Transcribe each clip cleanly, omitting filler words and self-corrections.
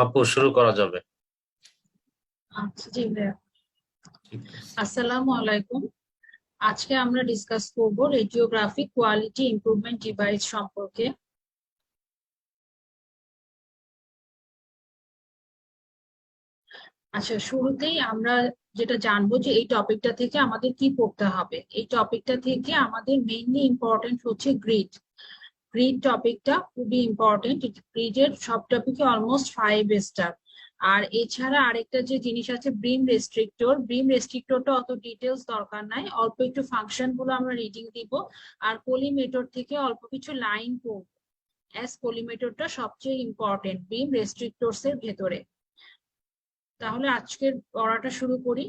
আপু শুরু করা যাবে। আচ্ছা জি ভাইয়া। ঠিক আছে। আসসালামু আলাইকুম। আজকে আমরা ডিসকাস করব রেডিওগ্রাফি কোয়ালিটি ইমপ্রুভমেন্ট ডিভাইস সম্পর্কে। আচ্ছা, শুরুতেই আমরা যেটা জানবো যে এই টপিকটা থেকে আমাদের কি পড়তে হবে। এই টপিকটা থেকে আমাদের মেইনলি ইম্পর্টেন্ট হচ্ছে গ্রিড। গ্রিড টপিকটা খুবই ইম্পর্টেন্ট। গ্রিডের সব টপিকে অলমোস্ট 5 স্টার। আর এছাড়া আরেকটা যে জিনিস আছে ব্রিম রেস্ট্রিক্টর। ব্রিম রেস্ট্রিক্টরটা অত ডিটেলস দরকার নাই, অল্প একটু ফাংশন গুলো আমরা রিডিং দিব। আর কোলিমেটর থেকে অল্প কিছু লাইন পড়ব। অ্যাজ কোলিমেটরটা সবচেয়ে ইম্পর্টেন্ট ব্রিম রেস্ট্রিক্টরস এর ভেতরে। তাহলে আজকের পড়াটা শুরু করি।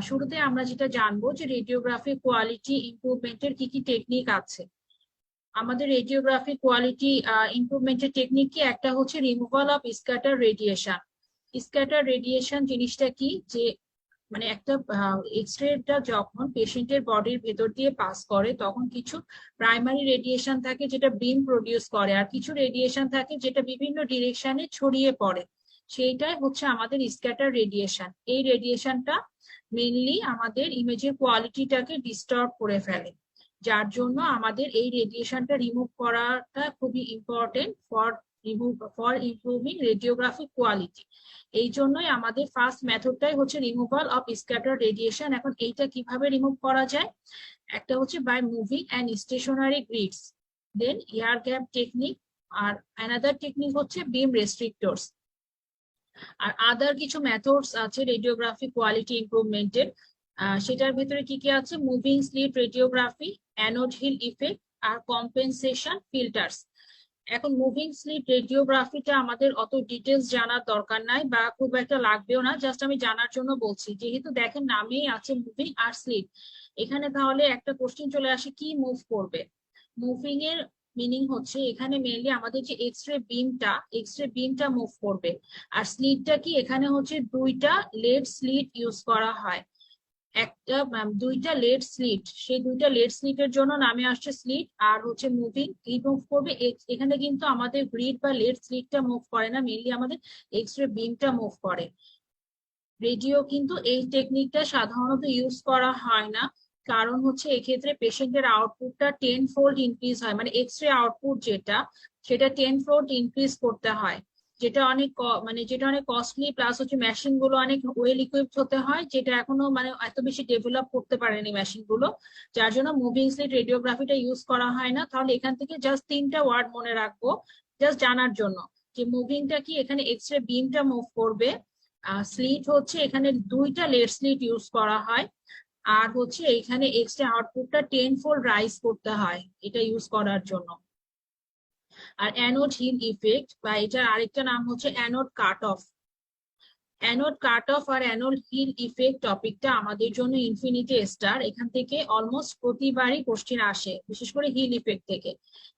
শুরুতে আমরা যেটা জানবো যে রেডিওগ্রাফি কোয়ালিটি ইমপ্রুভমেন্টের কি কি টেকনিক আছে। আমাদের রেডিওগ্রাফি কোয়ালিটি ইমপ্রুভমেন্টের টেকনিক কি, একটা হচ্ছে removal of scatter radiation. Scatter radiation জিনিসটা কি, যে মানে একটা এক্সরেটা যখন পেশেন্টের বডির ভেতর দিয়ে পাস করে তখন কিছু প্রাইমারি রেডিয়েশন থাকে যেটা বিম প্রডিউস করে, আর কিছু রেডিয়েশন থাকে যেটা বিভিন্ন ডিরেকশনে ছড়িয়ে পড়ে। সেইটাই হচ্ছে আমাদের স্ক্যাটার রেডিয়েশন। এই রেডিয়েশনটা মেইনলি আমাদের ইমেজের কোয়ালিটিটাকে ডিস্টার্ব করে ফেলে, যার জন্য আমাদের এই রেডিয়েশনটা রিমুভ করাটা খুবই important for improving radiographic quality. এই জন্যই আমাদের ফার্স্ট মেথডটাই হচ্ছে রিমুভাল অফ স্ক্যাটার রেডিয়েশন। এখন এইটা কিভাবে রিমুভ করা যায়, একটা হচ্ছে by moving and stationary grids, then air gap technique, আর অ্যানাদার টেকনিক হচ্ছে বিম রেস্ট্রিক্টরস। আর আদার কিছু মেথডস আছে রেডিওগ্রাফি কোয়ালিটি ইমপ্রুভমেন্টের। সেটার ভিতরে কি কি আছে, moving slit radiography, anode heel effect, আর কম্পেনসেশন ফিল্টার্স। এখন মুভিং স্লিট রেডিওগ্রাফিটা আমাদের অত ডিটেলস জানার দরকার নাই বা খুব একটা লাগবেও না, জাস্ট আমি জানার জন্য বলছি, যেহেতু দেখেন নামেই আছে মুভিং আর স্লিট। এখানে তাহলে একটা কোশ্চেন চলে আসে, কি মুভ করবে। মুভিং এর মিনিং হচ্ছে এখানে মেইনলি আমাদের যে এক্স রে বিমটা মুভ করবে। আর স্লিটটা কি, এখানে হচ্ছে দুইটা লেড স্লিট ইউজ করা হয়। একটা দুইটা লেড স্লিট, সেই দুইটা লেড স্লিটের জন্য নামে আসছে স্লিট। আর হচ্ছে মুভিং, কি মুভ করবে, এখানে কিন্তু আমাদের গ্রিড বা লেড স্লিটটা মুভ করে না, মেইনলি আমাদের এক্স রে বিমটা মুভ করে। রেডিও কিন্তু এই টেকনিকটা সাধারণত ইউজ করা হয় না, কারণ হচ্ছে এক্ষেত্রে পেশেন্টের আউটপুটটা 10 ফোল্ড ইনক্রিজ হয়, মানে এক্স রে আউটপুট যেটা, সেটা 10 ফোল্ড ইনক্রিজ করতে হয়। যেটা অনেক কস্টলি, প্লাস হচ্ছে মেশিন গুলো অনেক ওয়েল ইকুইপড হতে হয়, যেটা এখনো মানে এত বেশি ডেভেলপ করতে পারেনি মেশিন গুলো। যার জন্য মুভিং স্লিট রেডিওগ্রাফিটা ইউজ করা হয় না। তাহলে এখান থেকে জাস্ট 3টা ওয়ার্ড মনে রাখবো, জাস্ট জানার জন্য, যে মুভিংটা কি, এখানে এক্স রে বিমটা মুভ করবে। স্লিট হচ্ছে এখানে দুইটা লেড স্লিট ইউজ করা হয়। আর হচ্ছে এখানে এক্সট্রা আউটপুটটা 10 ফোল্ড রাইজ করতে হয় এটা ইউজ করার জন্য। আর অ্যানোড হিল ইফেক্ট, বা এটার আরেকটা নাম হচ্ছে anode cut off. Anode cut off আর অ্যানোড হিল ইফেক্ট টপিকটা আমাদের জন্য ইনফিনিটি স্টার। এখান থেকে অলমোস্ট প্রতিবারই কোশ্চেন আসে, বিশেষ করে হিল ইফেক্ট থেকে।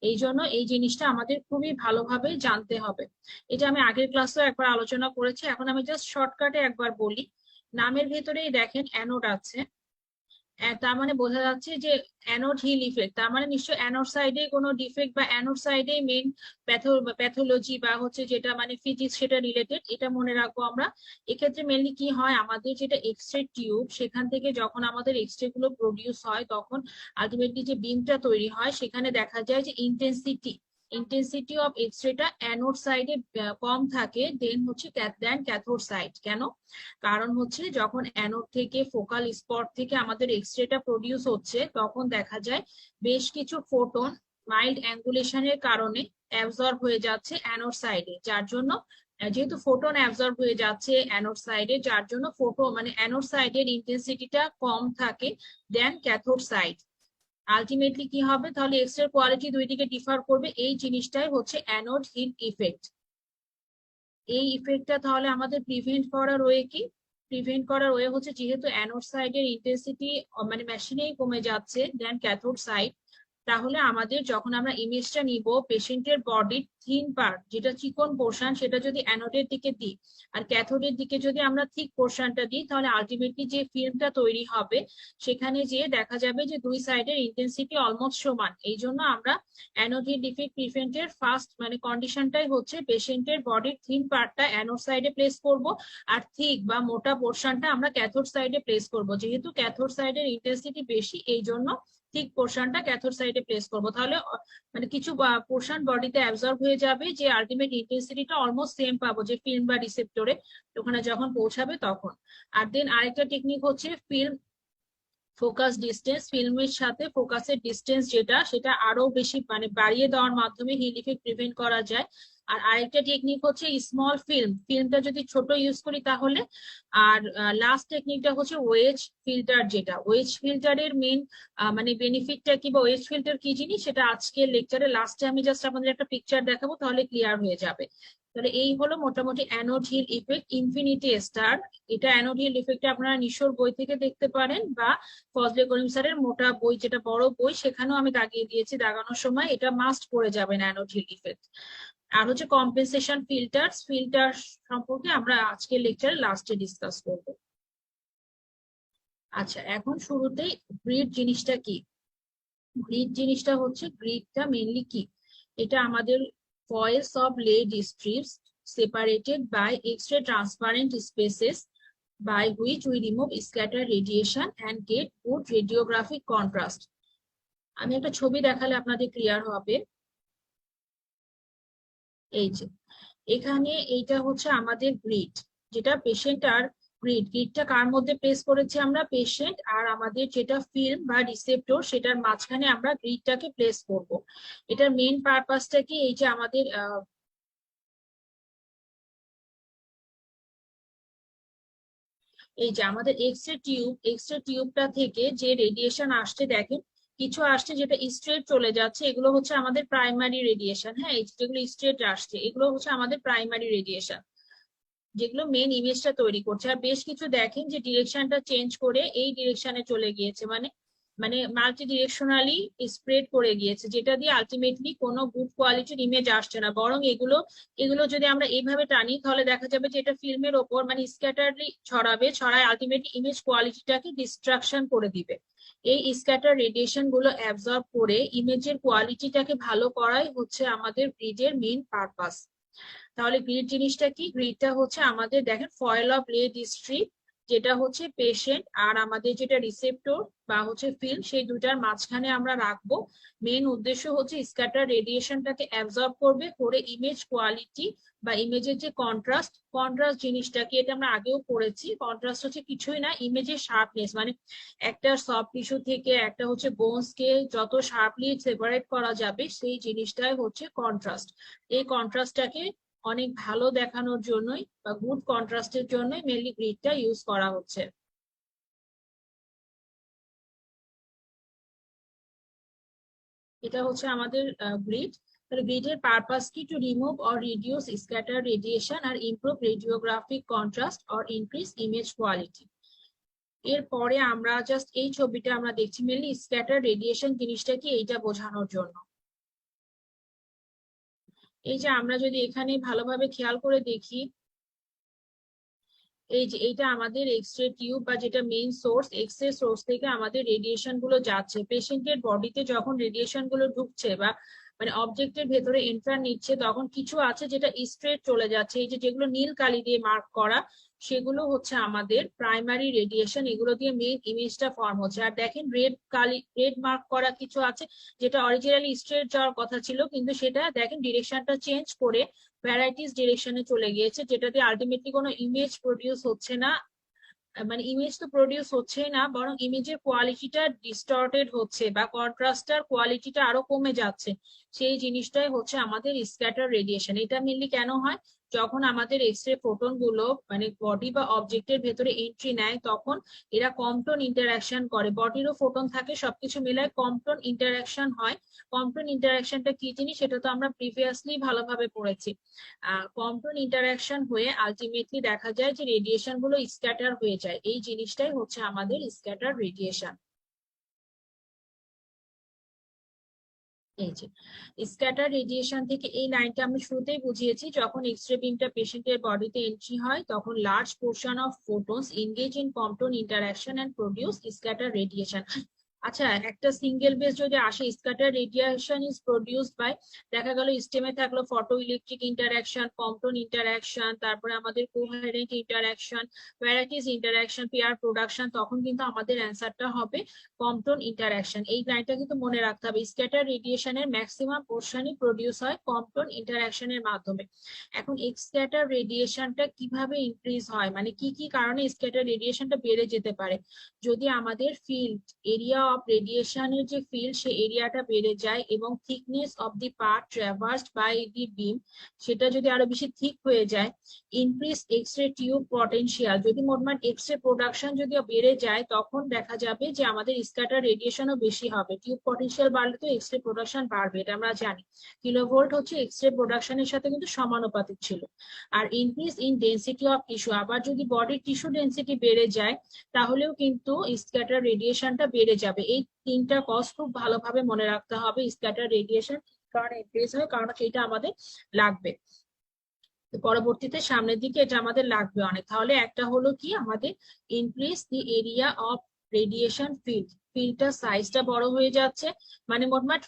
এই জন্য এই জিনিসটা আমাদের খুবই ভালোভাবে জানতে হবে। এটা আমি আগের ক্লাসেও একবার আলোচনা করেছি, এখন আমি জাস্ট শর্টকাটে একবার বলি। নামের ভেতরেই দেখেন অ্যানোড আছে, তার মানে বোঝা যাচ্ছে যে অ্যানোড হিল ইফেক্ট, তার মানে নিশ্চয়ই অ্যানোড সাইডে কোনো ডিফেক্ট বা অ্যানোড সাইডে মেইন প্যাথোলজি বা হচ্ছে যেটা মানে ফিজিক্স সেটা রিলেটেড, এটা মনে রাখবো আমরা। এক্ষেত্রে মেনলি কি হয়, আমাদের যেটা এক্স রে টিউব, সেখান থেকে যখন আমাদের এক্স রে গুলো প্রডিউস হয় তখন আলটিমেটলি যে বিমটা তৈরি হয় সেখানে দেখা যায় যে ইন্টেন্সিটি অফ এক্স রেটা অ্যানোড সাইডে কম থাকে দেন হচ্ছে ক্যাথোড সাইড। কেন, কারণ হচ্ছে যখন অ্যানোড থেকে ফোকাল স্পট থেকে আমাদের এক্স রেটা প্রডিউস হচ্ছে তখন দেখা যায় বেশ কিছু ফোটন মাইল্ড অ্যাঙ্গুলেশনের কারণে অ্যাবজর্ব হয়ে যাচ্ছে অ্যানোড সাইডে, যার জন্য যেহেতু ফোটন অ্যাবজর্ব হয়ে যাচ্ছে অ্যানোড সাইডে, যার জন্য মানে অ্যানোড সাইডের ইন্টেন্সিটিটা কম থাকে দেন ক্যাথোড সাইড। আলটিমেটলি কি হবে, তাহলে এক্স রে কোয়ালিটি দুই দিকে ডিফার করবে। এই জিনিসটাই হচ্ছে অ্যানোড হিট ইফেক্ট। এই ইফেক্টটা তাহলে আমাদের প্রিভেন্ট করার ওয়ে কি, প্রিভেন্ট করার ওয়ে হচ্ছে যেহেতু অ্যানোড সাইডের ইন্টেন্সিটি মানে মেশিনেই কমে যাচ্ছে দেন ক্যাথোড সাইড, তাহলে আমাদের যখন আমরা ইমেজটা নিব পেশেন্টের বডির থিন পার্ট যেটা চিকন পোর্শন সেটা যদি অ্যানোডের দিকে দিই আর ক্যাথোডের দিকে যদি আমরা থিক পোর্শনটা দিই তাহলে আলটিমেটলি যে ফিল্মটা তৈরি হবে সেখানে যেয়ে দেখা যাবে যে দুই সাইডের ইন্টেন্সিটি অলমোস্ট সমান। এই জন্য আমরা অ্যানোডিক ডিফেক্ট প্রিভেন্টের ফার্স্ট মানে কন্ডিশনটাই হচ্ছে পেশেন্টের বডির থিন পার্টটা অ্যানোড সাইডে প্লেস করব আর থিক বা মোটা পোর্শনটা আমরা ক্যাথোড সাইডে প্লেস করব। যেহেতু ক্যাথোড সাইডের ইন্টেন্সিটি বেশি এই জন্য থিক পোর্শনটা ক্যাথোড সাইডে প্লেস করব। তাহলে মানে কিছু পোর্শন বডিতে অ্যাবজর্ব হয়ে যাবে যে আলটিমেট ইন্টেন্সিটিটা অলমোস্ট সেম পাবো যে ফিল্ম বা রিসেপ্টরে ওখানে যখন পৌঁছাবে তখন। আর দেন আরেকটা টেকনিক হচ্ছে ফিল্ম ফোকাস ডিস্টেন্স। ফিল্মের সাথে ফোকাসের ডিস্টেন্স যেটা সেটা আরো বেশি মানে বাড়িয়ে দেওয়ার মাধ্যমে হিল ইফেক্ট প্রিভেন্ট করা যায়। আর আরেকটা টেকনিক হচ্ছে স্মল ফিল্মটা যদি ছোট ইউজ করি তাহলে। আর লাস্ট টেকনিকটা হচ্ছে ওয়েজ ফিল্টার, যেটা ওয়েজ ফিল্টারের মেন মানে বেনিফিটটা কি বা ওয়েজ ফিল্টার কি জিনিস সেটা আজকের লেকচারে লাস্টে আমি জাস্ট আপনাদের একটা পিকচার দেখাবো তাহলে ক্লিয়ার হয়ে যাবে। তাহলে এই হলো মোটামুটি anode heel effect infinity star. এটা অ্যানোড হিল ইফেক্ট আপনারা নিশোর বই থেকে দেখতে পারেন বা ফজলে করিম স্যারের মোটা বই যেটা বড় বই সেখানেও আমি দাগিয়ে দিয়েছি, দাগানোর সময় এটা মাস্ট পড়ে যাবেন অ্যানোড হিল ইফেক্ট। আর হচ্ছে কম্পেনসেশন ফিল্টার সম্পর্কে আমরা আজকের লেকচারে লাস্টে ডিসকাস করব। আচ্ছা, এখন শুরুতেই গ্রিড জিনিসটা কি। গ্রিড জিনিসটা হচ্ছে গ্রিডটা মেইনলি কি, এটা আমাদের foils of laid strips separated by X-ray transparent spaces by which we remove scattered radiation and get good radiographic contrast। আমি একটা ছবি দেখালে আপনাদের ক্লিয়ার হবে। এই যে এখানে এইটা হচ্ছে আমাদের গ্রিড, যেটা পেশেন্ট আর গ্রিডটা কার মধ্যে প্লেস করেছি আমরা, পেশেন্ট আর আমাদের যেটা ফিল্ম বা রিসেপ্টর সেটার মাঝখানে আমরা গ্রিডটাকে প্লেস করব। এটার মেইন পারপাসটা কি, এই যে আমাদের এই যে আমাদের এক্স রে টিউবটা থেকে যে রেডিয়েশন আসছে দেখেন, কিছু আসছে যেটা স্ট্রেট চলে যাচ্ছে, এগুলো হচ্ছে আমাদের প্রাইমারি রেডিয়েশন। হ্যাঁ, এই যেগুলো স্ট্রেট আসছে এগুলো হচ্ছে আমাদের প্রাইমারি রেডিয়েশন যেগুলো মেন ইমেজটা তৈরি করছে। আর বেশ কিছু দেখেন যে ডিরেকশনটা চেঞ্জ করে এই ডিরেকশনে চলে গিয়েছে, মানে মানে মাল্টি ডিরেকশনালি স্প্রেড করে গিয়েছে, যেটা দিয়ে আলটিমেটলি কোনো গুড কোয়ালিটির ইমেজ আসছে না। বরং এগুলো এগুলো যদি আমরা এইভাবে টানি তাহলে দেখা যাবে যে এটা ফিল্মের ওপর মানে স্ক্যাটারলি ছড়ায় আলটিমেটলি ইমেজ কোয়ালিটিটাকে ডিস্ট্রাকশন করে দিবে। এই স্ক্যাটার রেডিয়েশন গুলো অ্যাবজর্ব করে ইমেজের কোয়ালিটিটাকে ভালো করাই হচ্ছে আমাদের গ্রিডের মেইন পারপাস। তাহলে গ্রিড জিনিসটা কি, গ্রিডটা হচ্ছে আমাদের দেখেন ফয়েল অফ লেড স্ট্রিপ, যেটা হচ্ছে পেশেন্ট আর আমাদের যেটা রিসেপ্টর বা হচ্ছে ফিল্ম সেই দুটার মাঝখানে আমরা রাখবো। মেন উদ্দেশ্য হচ্ছে স্ক্যাটার রেডিয়েশনটাকে অ্যাবজর্ব করবে করে ইমেজ কোয়ালিটি বা ইমেজের যে কন্ট্রাস্ট জিনিসটা কি এটা আমরা আগেও পড়েছি। কন্ট্রাস্ট হচ্ছে কিছুই না, ইমেজের শার্পনেস, মানে একটা সফট টিস্যু থেকে একটা হচ্ছে বোনস কে যত শার্পলি সেপারেট করা যাবে সেই জিনিসটাই হচ্ছে কন্ট্রাস্ট। এই কন্ট্রাস্টটাকে অনেক ভালো দেখানোর জন্যই বা গুড কন্ট্রাস্টের জন্যই মেনলি গ্রিডটা ইউজ করা হচ্ছে। এটা হচ্ছে আমাদের গ্রিড। তাহলে গ্রিডের পারপাস কি, to remove or reduce scatter radiation আর improve radiographic contrast or increase image quality. এরপরে আমরা জাস্ট এই ছবিটা আমরা দেখছি মেনলি স্ক্যাটার রেডিয়েশন জিনিসটা কি এইটা বোঝানোর জন্য। এই যে আমরা যদি এখানে ভালোভাবে খেয়াল করে দেখি, এই যে এইটা আমাদের এক্স রে টিউব বা যেটা main source, X ray source থেকে আমাদের রেডিয়েশন গুলো যাচ্ছে। পেশেন্টের বডিতে যখন রেডিয়েশন গুলো ঢুকছে বা মানে অবজেক্টের ভেতরে এন্টার নিচ্ছে তখন কিছু আছে যেটা স্ট্রেট চলে যাচ্ছে, এই যে যেগুলো নীল কালি দিয়ে মার্ক করা সেগুলো হচ্ছে আমাদের প্রাইমারি রেডিয়েশন, এগুলো দিয়ে মেইন ইমেজটা ফর্ম হচ্ছে। আর দেখেন রেড মার্ক করা কিছু আছে যেটা অরিজিনালি স্ট্রেট যাওয়ার কথা ছিল কিন্তু সেটা দেখেন ডিরেকশনটা চেঞ্জ করে ভ্যারাইটিস ডিরেকশনে চলে গিয়েছে, যেটাতে আলটিমেটলি কোনো ইমেজ প্রডিউস হচ্ছে না। মানে ইমেজ তো প্রডিউস হচ্ছেই না বরং ইমেজের কোয়ালিটিটা ডিস্টর্টেড হচ্ছে বা কন্ট্রাস্টার কোয়ালিটিটা আরো কমে যাচ্ছে। সেই জিনিসটাই হচ্ছে আমাদের স্ক্যাটার রেডিয়েশন। এটা মেনলি কেন হয়, যখন আমাদের এক্স রে ফোটন গুলো মানে বডি বা অবজেক্টের ভেতরে এন্ট্রি নেয় তখন এরা কম্পটন ইন্টারাকশন করে, বডিরও ফোটন থাকে সবকিছু মিলায় কম্পটন ইন্টারাকশন হয়। কম্পটন ইন্টারাকশনটা কি জিনিস সেটা তো আমরা প্রিভিয়াসলি ভালোভাবে পড়েছি। কম্পটন ইন্টারাকশন হয়ে আলটিমেটলি দেখা যায় যে রেডিয়েশন গুলো স্ক্যাটার হয়ে যায়, এই জিনিসটাই হচ্ছে আমাদের স্ক্যাটার রেডিয়েশন। এই যে স্ক্যাটার রেডিয়েশন থেকে এই লাইনটা আমি শুরুতেই বুঝিয়েছি, যখন এক্স-রে বিমটা পেশেন্টের বডিতে এন্ট্রি হয় তখন large portion of photons engage in Compton interaction and produce scatter radiation. আচ্ছা, একটা সিঙ্গেল বেস যদি আসে, scatter radiation is produced by, দেখা গেল স্টেমে থাকলো photo electric interaction, Compton interaction, তারপরে আমাদের কোহেরেন্ট ইন্টারঅ্যাকশন, ভ্যারাইটিস ইন্টারঅ্যাকশন, পেয়ার প্রোডাকশন, তখন কিন্তু আমাদের অ্যান্সারটা হবে কম্পটন ইন্টারঅ্যাকশন। এই লাইনটা কিন্তু মনে রাখতে হবে, স্ক্যাটার রেডিয়েশনের ম্যাক্সিমাম পোর্শনই প্রডিউস হয় কম্পটন ইন্টারঅ্যাকশনের মাধ্যমে। এখন স্ক্যাটার রেডিয়েশনটা কিভাবে ইনক্রিজ হয়, মানে কি কি কারণে স্ক্যাটার রেডিয়েশনটা বেড়ে যেতে পারে? যদি আমাদের ফিল্ড এরিয়া অফ রেডিয়েশনের যে ফিল্ড, সে এরিয়াটা বেড়ে যায় এবং thickness of the part traversed by the beam সেটা যদি আরো বেশি থিক হয়ে যায়, ইনক্রিজ এক্স-রে টিউব পটেনশিয়াল, যদি মোটমাট এক্স-রে প্রোডাকশন যদি বেড়ে যায় তখন দেখা যাবে যে আমাদের স্ক্যাটার রেডিয়েশনও বেশি হবে। টিউব পটেনশিয়াল বাড়লে তো এক্স-রে প্রোডাকশন বাড়বে, এটা আমরা জানি। কিলোভোল্ট হচ্ছে এক্স-রে প্রোডাকশনের সাথে কিন্তু সমানুপাতিক ছিল। আর increase in density of tissue, আবার যদি বডির টিস্যু ডেন্সিটি বেড়ে যায় তাহলেও কিন্তু স্ক্যাটার রেডিয়েশনটা বেড়ে যাবে। এই তিনটা কজ খুব ভালোভাবে মনে রাখতে হবে। স্ক্যাটার রেডিয়েশন কারণ ইনক্রিজ হয়, কারণ সেটা আমাদের লাগবে পরবর্তীতে, সামনের দিকে এটা আমাদের লাগবে অনেক। তাহলে একটা হলো কি, আমাদের increase the area of radiation field, ফিল্ডটা সাইজটা বড় হয়ে যাচ্ছে, মানে মোটমাট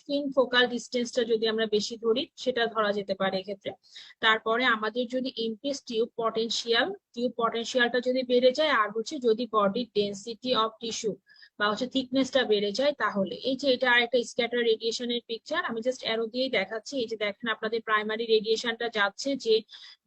ফিন ফোকাল ডিস্টেন্সটা যদি আমরা বেশি ধরি সেটা ধরা যেতে পারে এক্ষেত্রে। তারপরে আমাদের যদি ইনক্রিজ টিউব পটেনশিয়াল, টিউব পটেনশিয়ালটা যদি বেড়ে যায়, আর হচ্ছে যদি বডির ডেন্সিটি অফ টিস্যু বা হচ্ছে থিকনেসটা বেড়ে যায়, তাহলে এই যে এটা আরেকটা স্ক্যাটার রেডিয়েশনের পিকচার, আমি জাস্ট অ্যারো দিয়েই দেখাচ্ছি। এই যে দেখেন আপনাদের প্রাইমারি রেডিয়েশনটা যাচ্ছে, যে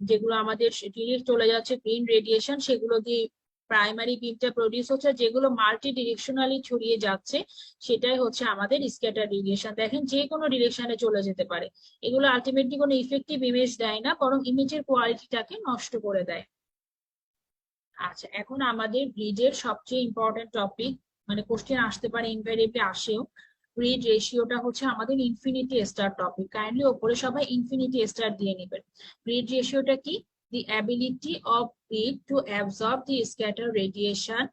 যেগুলো আমাদের ডিরেক্ট চলে যাচ্ছে গ্রিন রেডিয়েশন, সেগুলো দিয়ে প্রাইমারি বিমটা প্রডিউস হচ্ছে, যেগুলো মাল্টি ডিরেকশনালি ছড়িয়ে যাচ্ছে সেটাই হচ্ছে আমাদের স্ক্যাটার রেডিয়েশন। দেখেন যে কোনো ডিরেকশনে চলে যেতে পারে, এগুলো আলটিমেটলি কোনো ইফেক্টিভ ইমেজ দেয় না, বরং ইমেজের কোয়ালিটিটাকে নষ্ট করে দেয়। আচ্ছা, এখন আমাদের গ্রিডের সবচেয়ে ইম্পর্টেন্ট টপিক, মানে কোশ্চেন আসতে পারে, ইনভেরিয়েবলি আসেও, গ্রিড রেশিওটা হচ্ছে আমাদের ইনফিনিটি স্টার টপিক। কাইন্ডলি ওপরে সবাই ইনফিনিটি স্টার দিয়ে নেবেন। গ্রিড রেশিওটা কি? The ability of grid to absorb the scatter radiation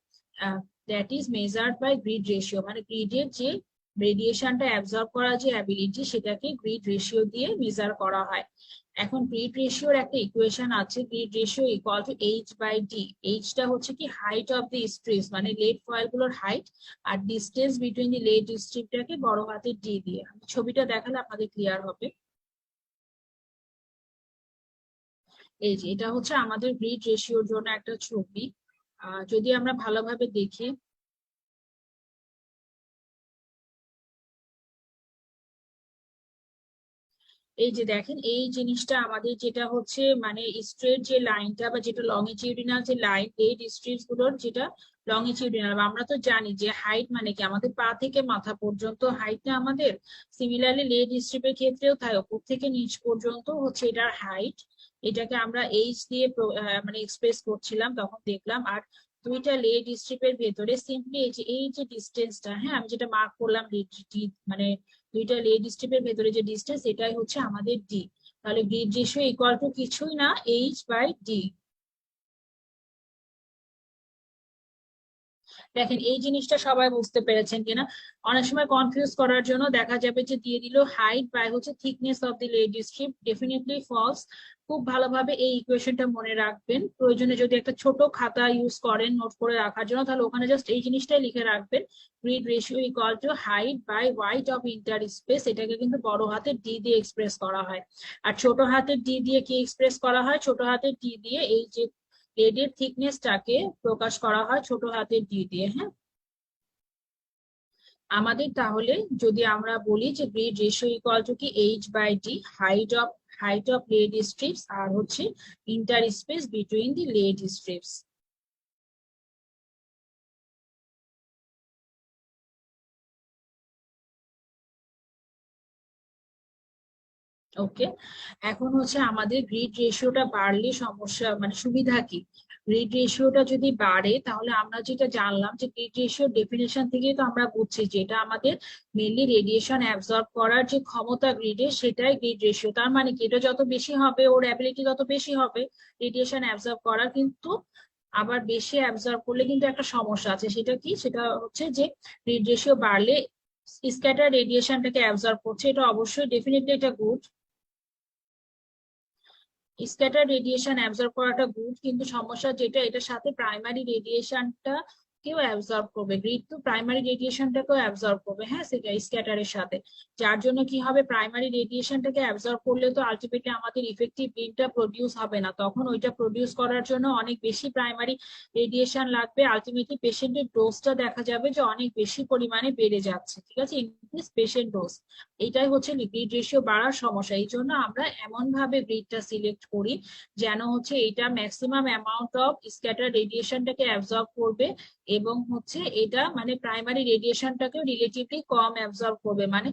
that is measured by grid ratio, মানে গ্রিডের যে রেডিয়েশনটা অ্যাবজর্ব করার যে অ্যাবিলিটি সেটাকে গ্রিড রেশিও দিয়ে মেজার করা হয়। এখন গ্রিড রেশিওর একটা ইকুয়েশন আছে, grid ratio equal to H by D. এইচটা হচ্ছে কি হাইট অফ দি স্ট্রিপস, মানে লেড ফয়েল গুলোর হাইট, আর ডিস্টেন্স বিটুইন দি লেড স্ট্রিপটাকে বড় হাতের ডি দিয়ে। ছবিটা দেখালে আপনাদের ক্লিয়ার হবে। এই যে এটা হচ্ছে আমাদের গ্রিড রেশিওর জন্য একটা ছবি। যদি আমরা ভালোভাবে দেখি, এই যে দেখেন এই জিনিসটা আমাদের যেটা হচ্ছে মানে স্ট্রেট যে লাইনটা বা যেটা লংজিটিউডিনাল যে লাইন, লেড স্ট্রিপস গুলোর যেটা লংজিটিউডিনাল, আমরা তো জানি যে হাইট মানে কি আমাদের পা থেকে মাথা পর্যন্ত হাইট না আমাদের, সিমিলারলি লেড স্ট্রিপের ক্ষেত্রেও তাই, উপর থেকে নিচ পর্যন্ত হচ্ছে এটার হাইট। এটাকে আমরা এইচ দিয়ে মানে এক্সপ্রেস করছিলাম তখন দেখলাম। আর দুইটা লেড স্ট্রিপের ভেতরে সিম্পলি এই যে ডিস্টেন্সটা, হ্যাঁ আমি যেটা মার্ক করলাম মানে দুইটা লেড স্ট্রিপের ভেতরে যে ডিস্টেন্স, এটাই হচ্ছে আমাদের ডি। তাহলে গ্রিড রেশিও ইকুয়াল টু কিছুই না, এইচ বাই ডি। দেখেন এই জিনিসটা সবাই বুঝতে পেরেছেন কিনা? অনেক সময় কনফিউজ করার জন্য দেখা যাবে যে দিয়ে দিল হাইট বাই হচ্ছে thickness of the lead strip, definitely falls. খুব ভালোভাবে এই ইকুয়েশনটা মনে রাখবেন, প্রয়োজনে যদি একটা ছোট খাতা ইউজ করেন নোট করে রাখার জন্য, তাহলে ওখানে জাস্ট এই জিনিসটাই লিখে রাখবেন, grid ratio equal to height by wide of inter space. এটাকে কিন্তু বড় হাতের ডি দিয়ে এক্সপ্রেস করা হয়। আর ছোট হাতের ডি দিয়ে কি এক্সপ্রেস করা হয়? ছোট হাতের ডি দিয়ে এই যে লেডের থিকনেসটাকে প্রকাশ করা হয় ছোট হাতের ডি দিয়ে। হ্যাঁ, আমাদের তাহলে যদি আমরা বলি যে গ্রিড রেশিও ইকুয়াল টু কি H by D, height of lead strips আর হচ্ছে interspace between the lead strips. Okay, এখন হচ্ছে আমাদের গ্রিড রেশিওটা বাড়লে সমস্যা মানে সুবিধা কি? গ্রিড রেশিওটা যদি বাড়ে তাহলে আমরা যেটা জানলাম যে গ্রিড রেশিওর ডেফিনেশন থেকে তো আমরা বুঝছি যে এটা আমাদের মেনলি রেডিয়েশন অ্যাবজর্ব করার যে ক্ষমতা গ্রিডের, সেটাই গ্রিড রেশিও। তার মানে কি এটা যত বেশি হবে ওর অ্যাবিলিটি তত বেশি হবে রেডিয়েশন অ্যাবজর্ব করার। কিন্তু আবার বেশি অ্যাবজর্ব করলে কিন্তু একটা সমস্যা আছে, সেটা কি? সেটা হচ্ছে যে গ্রিড রেশিও বাড়লে স্ক্যাটার রেডিয়েশনটাকে অ্যাবজর্ব করছে, এটা অবশ্যই ডেফিনেটলি এটা গুড। স্ক্যাটার রেডিয়েশন অ্যাবজর্ব করাটা গুড, কিন্তু সমস্যা যেটা এটার সাথে প্রাইমারি রেডিয়েশনটা কেউ অ্যাবজর্ব করবে, গ্রিড তো প্রাইমারি রেডিয়েশনটাকেও অ্যাবজর্ব করবে, হ্যাঁ সেটা স্ক্যাটারের সাথে। যার জন্য কি হবে, প্রাইমারি রেডিয়েশনটাকে অ্যাবজর্ব করলে তো আলটিমেটলি আমাদের ইফেক্টিভ গ্রিডটা প্রডিউস হবে না, তখন ওইটা প্রডিউস করার জন্য অনেক বেশি প্রাইমারি রেডিয়েশন লাগবে। আলটিমেটলি পেশেন্টের ডোজটা দেখা যাবে যে অনেক বেশি পরিমাণে বেড়ে যাচ্ছে, ঠিক আছে, ইনক্রিজ পেশেন্ট ডোজ। এইটাই হচ্ছে গ্রিড রেশিও বাড়ার সমস্যা। এই জন্য আমরা এমন ভাবে গ্রিডটা সিলেক্ট করি যেন হচ্ছে এটা ম্যাক্সিমাম অ্যামাউন্ট অফ স্ক্যাটার রেডিয়েশনটাকে অ্যাবজর্ব করবে, এবং হচ্ছে এটা মানে প্রাইমারি রেডিয়েশনটাকে রিলেটিভলি কম অ্যাবজর্ব করবে। মানে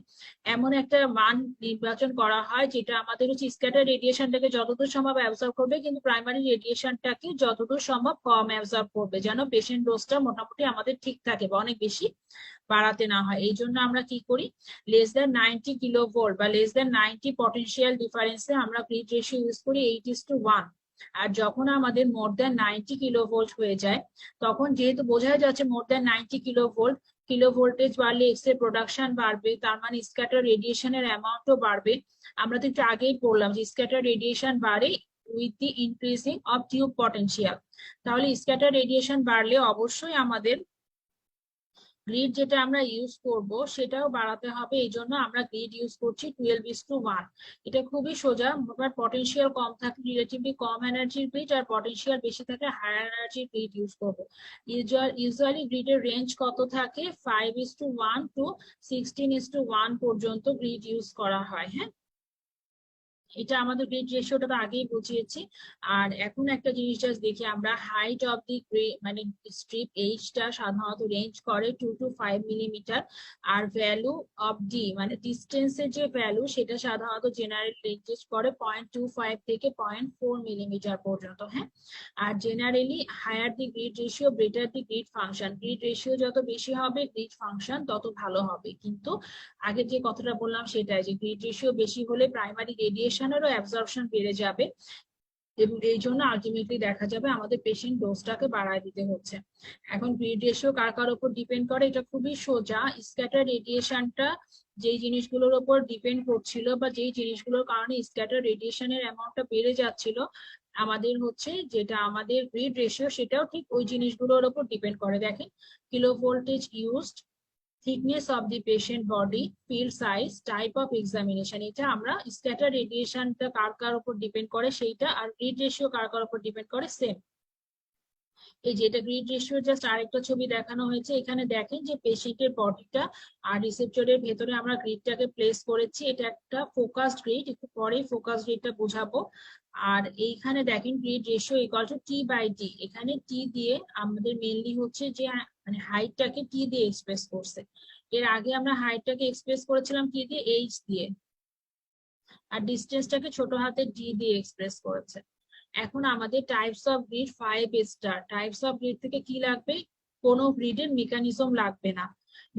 এমন একটা মান নির্বাচন করা হয় যেটা আমাদের হচ্ছে স্ক্যাটার রেডিয়েশনটাকে যতদূর সম্ভব অ্যাবজর্ব করবে, কিন্তু প্রাইমারি রেডিয়েশনটাকে যতদূর সম্ভব কম অ্যাবজর্ব করবে, যেন পেশেন্ট ডোজটা মোটামুটি আমাদের ঠিক থাকে বা অনেক বেশি বাড়াতে না হয়। এই জন্য আমরা কি করি, লেস দেন 90 কিলোভোল্ট বা লেস দেন 90 পটেনশিয়াল ডিফারেন্সে আমরা গ্রিড রেশিও ইউজ করি 8:1। আর যখন আমাদের মোর দেন 90 কিলোভোল্ট হয়ে যায়, তখন যেহেতু বোঝাই যাচ্ছে মোর দেন 90 কিলোভোল্ট, কিলো ভোল্টেজ বাড়লে এক্স এর প্রোডাকশন বাড়বে, তার মানে স্ক্যাটার রেডিয়েশনের অ্যামাউন্টও বাড়বে। আমরা তো একটু আগেই পড়লাম যে স্ক্যাটার রেডিয়েশন বাড়ে with the increasing of tube potential. তাহলে স্ক্যাটার রেডিয়েশন বাড়লে অবশ্যই আমাদের গ্রিড যেটা আমরা ইউজ করব সেটাও বাড়াতে হবে। এই জন্য আমরা গ্রিড ইউজ করছি 12:1। এটা খুবই সোজা, বাট পটেনশিয়াল কম থাকে রিলেটিভলি কম এনার্জির গ্রিড, আর পটেনশিয়াল বেশি থাকে হায়ার এনার্জির গ্রিড ইউজ করবো। ইউজুয়ালি গ্রিডের রেঞ্জ কত থাকে, 5:1 টু 16:1 পর্যন্ত গ্রিড ইউজ করা হয়। হ্যাঁ, এটা আমাদের গ্রিড রেশিওটা তো আগেই বুঝিয়েছি। আর এখন একটা জিনিস জাস্ট দেখি আমরা, হাইট অফ দি মানে স্ট্রিপ এইচটা সাধারণত রেঞ্জ করে 2 to 5 মিলিমিটার। আর ভ্যালু অফ ডি মানে ডিস্টেন্সের যে ভ্যালু সেটা সাধারণত জেনারেল রেঞ্জ করে 0.25 থেকে 0.4 মিলিমিটার পর্যন্ত। হ্যাঁ, are generally higher the grid ratio better the grid function, grid ratio যত বেশি হবে গ্রিড ফাংশন তত ভালো হবে। কিন্তু আগে যে কথাটা বললাম সেটাই, যে গ্রিড রেশিও বেশি হলে প্রাইমারি রেডিয়েশনেরও অ্যাবজর্পশন বেড়ে যাবে, এবং এই জন্য আলটিমেটলি দেখা যাবে আমাদের পেশেন্ট ডোজটাকে বাড়ায় দিতে হচ্ছে। এখন গ্রিড রেশিও কার কার উপর ডিপেন্ড করে, এটা খুবই সোজা। স্ক্যাটার রেডিয়েশনটা যেই জিনিসগুলোর উপর ডিপেন্ড করছিল বা যেই জিনিসগুলোর কারণে স্ক্যাটার রেডিয়েশনের অ্যামাউন্টটা বেড়ে যাচ্ছিল, আমাদের হচ্ছে যেটা আমাদের গ্রিড রেশিও সেটাও ঠিক ওই জিনিসগুলোর উপর ডিপেন্ড করে। দেখেন, kilo voltage used, thickness of the patient body, field size, type of examination, এটা আমরা স্ক্যাটার রেডিয়েশনটা কার কার উপর ডিপেন্ড করে সেইটা, আর গ্রিড রেশিও কার কার উপর ডিপেন্ড করে সেম। এই যে এটা গ্রিড রেশিও জাস্ট আরেকটা ছবি দেখানো হয়েছে। এখানে দেখেন যে পেশেন্টের বডিটা আর রিসেপ্টরের ভেতরে আমরা গ্রিডটাকে প্লেস করেছি, এটা একটা ফোকাসড গ্রিড, একটু পরেই ফোকাস গ্রিডটা বোঝাবো। আর এইখানে দেখেন grid ratio equal to T by D, এখানে টি দিয়ে আমাদের মেনলি হচ্ছে যে মানে হাইটটাকে টি দিয়ে এক্সপ্রেস করছে। এর আগে আমরা হাইটটাকে এক্সপ্রেস করেছিলাম কি দিয়ে, এইচ দিয়ে, আর ডিস্টেন্সটাকে ছোট হাতে ডি দিয়ে এক্সপ্রেস করেছে। এখন আমাদের types of grid 5 star. Types of grid থেকে কি লাগবে, কোনো গ্রিডের মেকানিজম লাগবে না,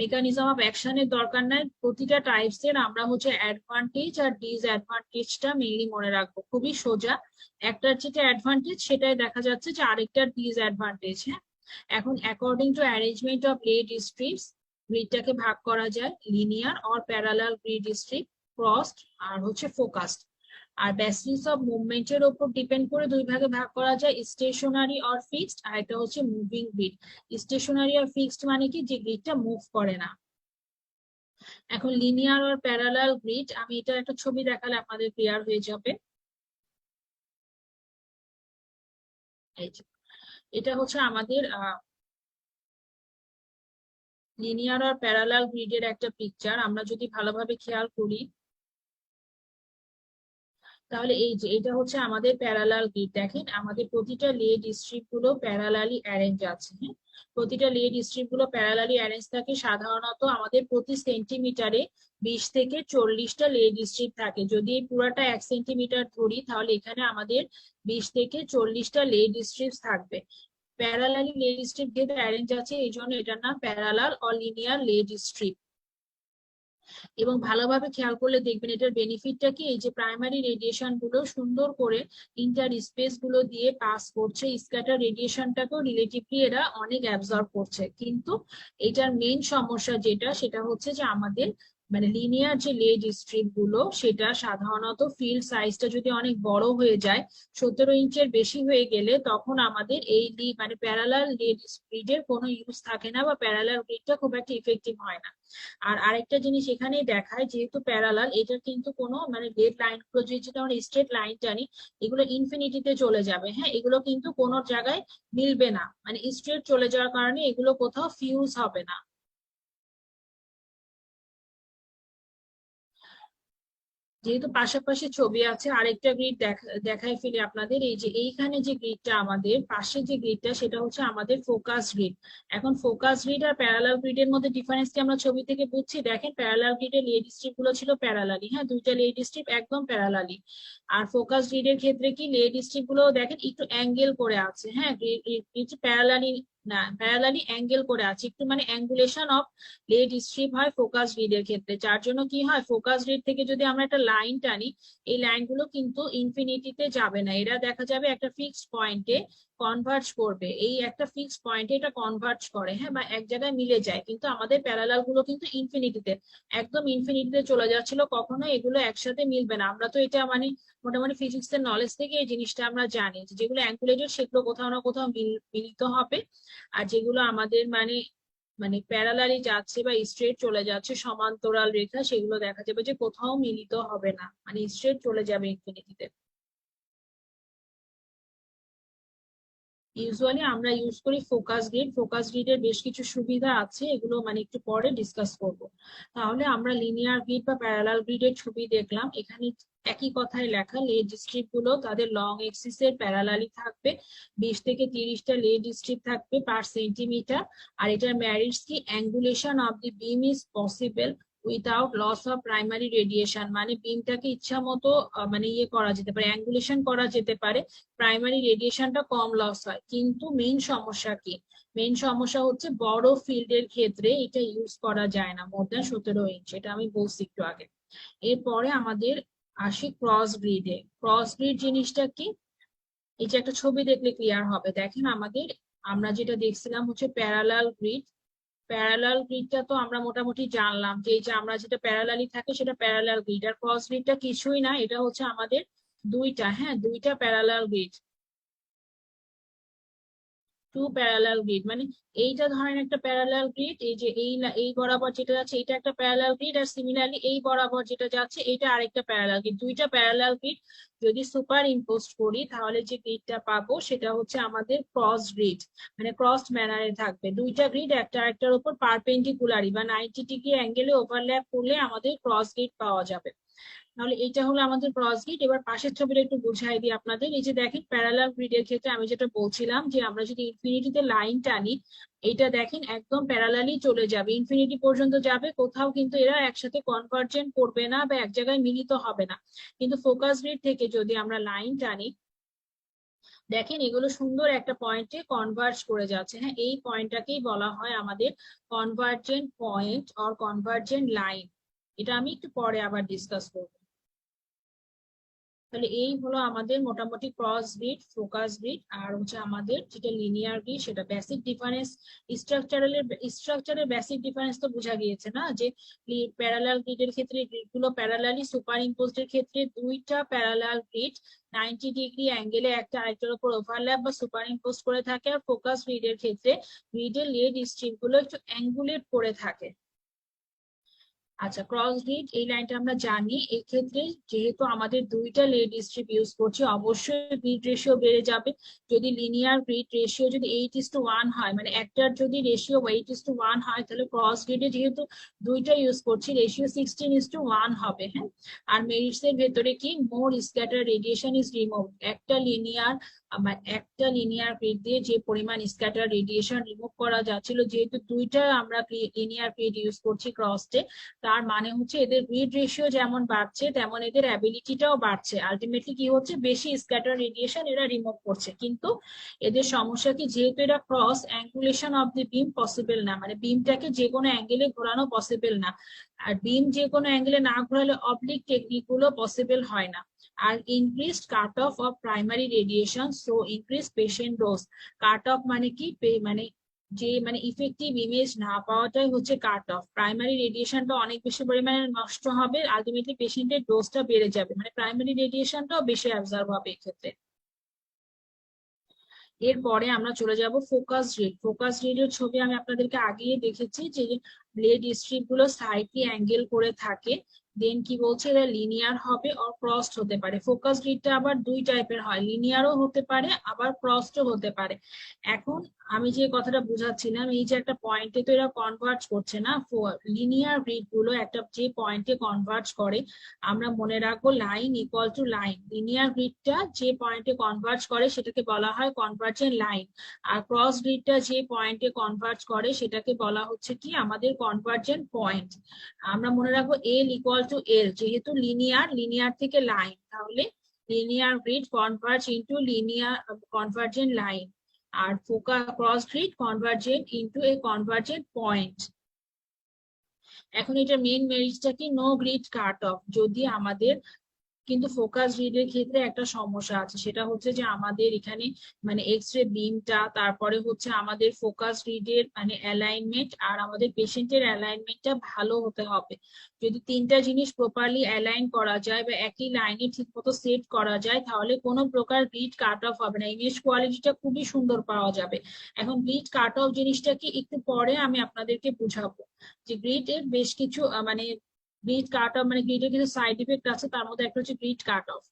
মেকানিজম অফ অ্যাকশনের দরকার নাই। প্রতিটা টাইপস এর আমরা হচ্ছে অ্যাডভান্টেজ আর ডিসঅ্যাডভান্টেজটা মেইনলি মনে রাখবো, খুবই সোজা। একটার যেটা অ্যাডভান্টেজ সেটাই দেখা যাচ্ছে যে আরেকটার ডিসঅ্যাডভান্টেজ। হ্যাঁ, এখন according to arrangement of lead strips গ্রিডটাকে ভাগ করা যায় linear or parallel grid strip, crossed আর হচ্ছে ফোকাসড। আর বেসিস অফ মুভমেন্টের উপর ডিপেন্ড করে দুই ভাগে ভাগ করা যায়, স্টেশনারি অর ফিক্সড, আর এটা হচ্ছে মুভিং গ্রিড। স্টেশনারি আর ফিক্সড মানে কি, যে গ্রিডটা মুভ করে না। এখন লিনিয়ার আর প্যারালাল গ্রিড, আমি এটা একটা ছবি দেখালে আপনাদের ক্লিয়ার হয়ে যাবে। এই যে এটা হচ্ছে আমাদের লিনিয়ার আর প্যারালাল গ্রিডের একটা পিকচার। আমরা যদি ভালোভাবে খেয়াল করি তাহলে এই যে এটা হচ্ছে আমাদের প্যারালাল গ্রিড। দেখেন আমাদের প্রতিটা লেড স্ট্রিপ গুলো প্যারালালি অ্যারেঞ্জ আছে। হ্যাঁ, প্রতিটা লেড স্ট্রিপ গুলো প্যারালালি অ্যারেঞ্জ থাকে। সাধারণত আমাদের প্রতি সেন্টিমিটারে 20 থেকে 40টা লেড স্ট্রিপ থাকে। যদি এই পুরাটা 1 সেন্টিমিটার ধরি তাহলে এখানে আমাদের 20 থেকে 40টা লেড স্ট্রিপ থাকবে। প্যারালালি লেড স্ট্রিপ যেহেতু অ্যারেঞ্জ আছে এই জন্য এটার নাম parallel or linear lead strip. এবং ভালোভাবে খেয়াল করলে দেখবেন এটার বেনিফিটটা কি, এই যে প্রাইমারি রেডিয়েশন গুলো সুন্দর করে ইন্টার স্পেস গুলো দিয়ে পাস করছে, স্ক্যাটার রেডিয়েশনটাকেও রিলেটিভলি এরা অনেক অ্যাবজর্ব করছে। কিন্তু এটার মেইন সমস্যা যেটা, সেটা হচ্ছে যে আমাদের মানে লিনিয়ার যে লেড স্ট্রিপ গুলো, সেটা সাধারণত ফিল্ড সাইজটা যদি অনেক বড় হয়ে যায়, 17 ইঞ্চের বেশি হয়ে গেলে, তখন আমাদের এই মানে প্যারালাল লেড গ্রিডের কোনো ইউজ থাকে না, বা প্যারালাল গ্রিডটা খুব একটা ইফেক্টিভ হয় না। আর আরেকটা জিনিস এখানে দেখায়, যেহেতু প্যারালাল, এটা কিন্তু কোনো মানে রেড লাইন গুলো যেটা আমরা স্ট্রেট লাইন জানি, এগুলো ইনফিনিটিতে চলে যাবে। হ্যাঁ, এগুলো কিন্তু কোনো জায়গায় মিলবে না, মানে স্ট্রেট চলে যাওয়ার কারণে এগুলো কোথাও ফিউজ হবে না। যেহেতু পাশাপাশি ছবি আছে, আরেকটা গ্রিড দেখাই ফেলি আপনাদের। এই যে এইখানে যে গ্রিডটা, আমাদের পাশে যে গ্রিডটা, সেটা হচ্ছে আমাদের ফোকাস গ্রিড। এখন ফোকাস গ্রিড আর প্যারালাল গ্রিডের মধ্যে ডিফারেন্স কি আমরা ছবি থেকে বুঝছি? দেখেন, প্যারালাল গ্রিডের লেড স্ট্রিপ গুলো ছিল প্যারালালি, হ্যাঁ, দুইটা লেড স্ট্রিপ একদম প্যারালালি। আর ফোকাস গ্রিডের ক্ষেত্রে কি, লেড স্ট্রিপ গুলো দেখেন একটু অ্যাঙ্গেল করে আছে। হ্যাঁ, প্যারালালি না, প্যারালালি অ্যাঙ্গেল করে আছে একটু, মানে অ্যাঙ্গুলেশন অফ লেড স্ট্রিপ হয় ফোকাস গ্রিডের ক্ষেত্রে। যার জন্য কি হয়, ফোকাস গ্রিড থেকে যদি আমরা একটা লাইন টানি, এই লাইনগুলো কিন্তু ইনফিনিটিতে যাবে না, এরা দেখা যাবে একটা ফিক্সড পয়েন্টে কনভার্জ করবে। এই একটা ফিক্সড পয়েন্টে এটা কনভার্জ করে, হ্যাঁ, বা এক জায়গায় মিলে যায়। কিন্তু আমাদের প্যারালাল গুলো কিন্তু ইনফিনিটিতে, একদম ইনফিনিটিতে চলে যাচ্ছিল, কখনো এগুলো একসাথে মিলবে না। আমরা তো এটা মানে মোটামুটি ফিজিক্স এর নলেজ থেকে এই জিনিসটা আমরা জানি, যে যেগুলো অ্যাঙ্গুলেটেড সেগুলো কোথাও না কোথাও মিলিত হবে। আর যেগুলো আমাদের মানে মানে প্যারালালি যাচ্ছে বা স্ট্রেট চলে যাচ্ছে, সমান্তরাল রেখা, সেগুলো দেখা যাবে যে কোথাও মিলিত হবে না, মানে স্ট্রেট চলে যাবে ইনফিনিটিতে। ইউজুয়ালি আমরা ইউজ করি ফোকাস গ্রিড। ফোকাস গ্রিডের বেশ কিছু সুবিধা আছে, এগুলো মানে একটু পরে ডিসকাস করব। তাহলে আমরা লিনিয়ার গ্রিড বা প্যারালাল গ্রিডের ছবি দেখলাম। এখানে একই কথায় লেখা, লেড স্ট্রিপ গুলো তাদের লং এক্সিস এর প্যারালালি থাকবে, 20 থেকে 30টা লেড স্ট্রিপ থাকবে পার সেন্টিমিটার। আর এটার ম্যারিটস কি, angulation of the beam is possible without loss of primary radiation, মানে বিমটাকে ইচ্ছা মতো মানে ইয়ে করা যেতে পারে, অ্যাঙ্গুলেশন করা যেতে পারে, প্রাইমারি রেডিয়েশনটা কম লস হয়। কিন্তু মেইন সমস্যা কি, মেইন সমস্যা হচ্ছে বড় ফিল্ডের ক্ষেত্রে এটা ইউজ করা যায় না, মোর দ্যান 17 ইঞ্চ, এটা আমি বলছি একটু আগে। এরপরে আমাদের আসি ক্রস গ্রিডে। ক্রস গ্রিড জিনিসটা কি, এই যে একটা ছবি দেখলে ক্লিয়ার হবে। দেখেন, আমাদের আমরা যেটা দেখছিলাম হচ্ছে প্যারালাল গ্রিড। প্যারালাল গ্রিডটা তো আমরা মোটামুটি জানলাম, যে এই যে আমরা যেটা প্যারালালি থাকে সেটা প্যারালাল গ্রিড। আর ক্রস গ্রিডটা কিছুই না, এটা হচ্ছে আমাদের দুইটা, হ্যাঁ, দুইটা parallel grid, two parallel grid. মানে এইটা ধরেন একটা প্যারালাল গ্রিড, এই যে এই বরাবর যেটা যাচ্ছে এটা একটা প্যারালাল গ্রিড, আর সিমিলারলি এই বরাবর যেটা যাচ্ছে এটা আরেকটা প্যারালাল গ্রিড। দুইটা প্যারালাল গ্রিড যদি সুপার ইম্পোজ করি, তাহলে যে গ্রিডটা পাবো সেটা হচ্ছে আমাদের ক্রস গ্রিড, মানে ক্রস ম্যানারে থাকবে। দুইটা গ্রিড একটা আরেকটার উপর পারপেন্ডিকুলারি বা 90 ডিগ্রি অ্যাঙ্গেলে ওভারল্যাপ করলে আমাদের ক্রস গ্রিড পাওয়া যাবে। তাহলে এটা হলো আমাদের ক্রস গ্রিড। এবার পাশের ছবিটা একটু বুঝাই দিই আপনাদের। এই যে দেখেন, প্যারালাল গ্রিডের ক্ষেত্রে আমি যেটা বলছিলাম, যে আমরা যদি ইনফিনিটিতে লাইন টানি, এটা দেখেন একদম প্যারালালি চলে যাবে, ইনফিনিটি পর্যন্ত যাবে, কোথাও কিন্তু এরা একসাথে কনভার্জেন্ট করবে না বা এক জায়গায় মিলিত হবে না। কিন্তু ফোকাস গ্রিড থেকে যদি আমরা লাইন টানি, দেখেন এগুলো সুন্দর একটা পয়েন্টে কনভার্জ করে যাচ্ছে। হ্যাঁ, এই পয়েন্টটাকেই বলা হয় আমাদের convergent point or convergent line. এটা আমি একটু পরে আবার ডিসকাস করবো। তাহলে এই হলো আমাদের মোটামুটি ক্রস গ্রিড, ফোকাস গ্রিড, আর হচ্ছে আমাদের যেটা লিনিয়ার গ্রিড, সেটা বেসিক ডিফারেন্স। স্ট্রাকচারের বেসিক ডিফারেন্স তো বোঝা গিয়েছে না, যে প্যারালাল গ্রিডের ক্ষেত্রে গ্রিড গুলো প্যারালালি, সুপার ইম্পোজড এর ক্ষেত্রে দুইটা প্যারালাল গ্রিড 90 ডিগ্রি অ্যাঙ্গেলে একটা আরেকটার উপর ওভারল্যাপ বা সুপার ইম্পোজ করে থাকে। আর ফোকাস গ্রিডের ক্ষেত্রে গ্রিডের লেড স্ট্রিপ গুলো একটু অ্যাঙ্গুলেট করে থাকে। আচ্ছা, ক্রস গ্রিড এই লাইনটা আমরা জানি। এই ক্ষেত্রে যেহেতু আমাদের দুইটা লেড স্ট্রিপ ইউজ করছি, অবশ্যই গ্রিড রেশিও বেড়ে যাবে। যদি লিনিয়ার গ্রিড রেশিও যদি 8:1 হয়, মানে একটার যদি রেশিও 8:1 হয়, তাহলে ক্রস গ্রিডে যেহেতু দুইটা ইউজ করছি, রেশিও 16:1 হবে। হ্যাঁ, আর মেরিটস এর ভেতরে কি, মোর স্ক্যাটার রেডিয়েশন ইজ রিমুভ। একটা লিনিয়ার গ্রিড দিয়ে যে পরিমাণ স্ক্যাটার রেডিয়েশন রিমুভ করা যাচ্ছিল, যেহেতু দুইটা আমরা লিনিয়ার গ্রিড ইউজ করছি ক্রসে, তার মানে হচ্ছে এদের গ্রিড রেশিও যেমন বাড়ছে তেমন এদের অ্যাবিলিটিটাও বাড়ছে। আলটিমেটলি কি হচ্ছে, বেশি স্ক্যাটার রেডিয়েশন এরা রিমুভ করছে। কিন্তু এদের সমস্যা কি, যেহেতু এটা cross angulation of the beam possible না, মানে বিমটাকে যে কোনো অ্যাঙ্গেলে ঘোরানো পসিবল না। আর বিম যে কোনো অ্যাঙ্গেলে না ঘোরালে অবলিক টেকনিক গুলো পসিবল হয় না। আর increased cut off of primary radiation, so increase patient dose. Cut off মানে কি, মানে যে মানে ইফেক্টিভ ইমেজ না পাওয়াটাই হচ্ছে কাট অফ। প্রাইমারি রেডিয়েশনটা অনেক বেশি পরিমাণে নষ্ট হবে, আলটিমেটলি পেশেন্টের ডোজটা বেড়ে যাবে, মানে প্রাইমারি রেডিয়েশনটাও বেশি অ্যাবজর্ব হবে এক্ষেত্রে। এরপরে আমরা চলে যাব ফোকাস রেড। ফোকাস রেডের ছবি আমি আপনাদেরকে আগেই দেখেছি যে ব্লেড স্ট্রিপ গুলো সাইডলি অ্যাঙ্গেল করে থাকে। দেন কি বলছে, এরা লিনিয়ার হবে আর ক্রসড হতে পারে। ফোকাস রিডটা আবার দুই টাইপের হয়, লিনিয়ারও হতে পারে আবার ক্রসডও হতে পারে। এখন আমি যে কথাটা বুঝাচ্ছিলাম, এই যে একটা পয়েন্টে তো এরা কনভার্জ করছে না, লিনিয়ার রিড গুলো একটা যে পয়েন্টে কনভার্জ করে আমরা মনে রাখবো line equal to line. Linear গ্রিডটা যে পয়েন্টে কনভার্জ করে সেটাকে বলা হয় কনভার্জেন্ট লাইন, আর ক্রস গ্রিডটা যে পয়েন্টে কনভার্জ করে সেটাকে বলা হচ্ছে কি আমাদের কনভার্জেন্ট পয়েন্ট। আমরা মনে রাখবো এল ইকুয়াল টু এল, যেহেতু লিনিয়ার, লিনিয়ার থেকে লাইন, তাহলে linear grid converge into linear convergent line, আর cross grid convergent into a convergent point. এখন এটা মেইন মেরিটটা কি, নো গ্রিড কাট অফ। যদি আমাদের কিন্তু ফোকাস রিডের ক্ষেত্রে একটা সমস্যা আছে, সেটা হচ্ছে যে আমাদের এখানে মানে এক্স রে বিমটা, তারপরে হচ্ছে আমাদের ফোকাস রিডের মানে অ্যালাইনমেন্ট আর আমাদের পেশেন্টের অ্যালাইনমেন্টটা ভালো হতে হবে। যদি তিনটা জিনিস প্রপারলি অ্যালাইন করা যায় বা একই লাইনে ঠিক মতো সেট করা যায়, তাহলে কোনো প্রকার গ্রিড কাট অফ হবে না, ইমেজ কোয়ালিটিটা খুবই সুন্দর পাওয়া যাবে। এখন গ্রিড কাট অফ জিনিসটা কি একটু পরে আমি আপনাদেরকে বুঝাবো, যে গ্রিড এর বেশ কিছু মানে গ্রিড কাট অফ মানে গ্রিডের কিছু সাইড ইফেক্ট আছে, তার মধ্যে একটা হচ্ছে গ্রিড কাট অফ।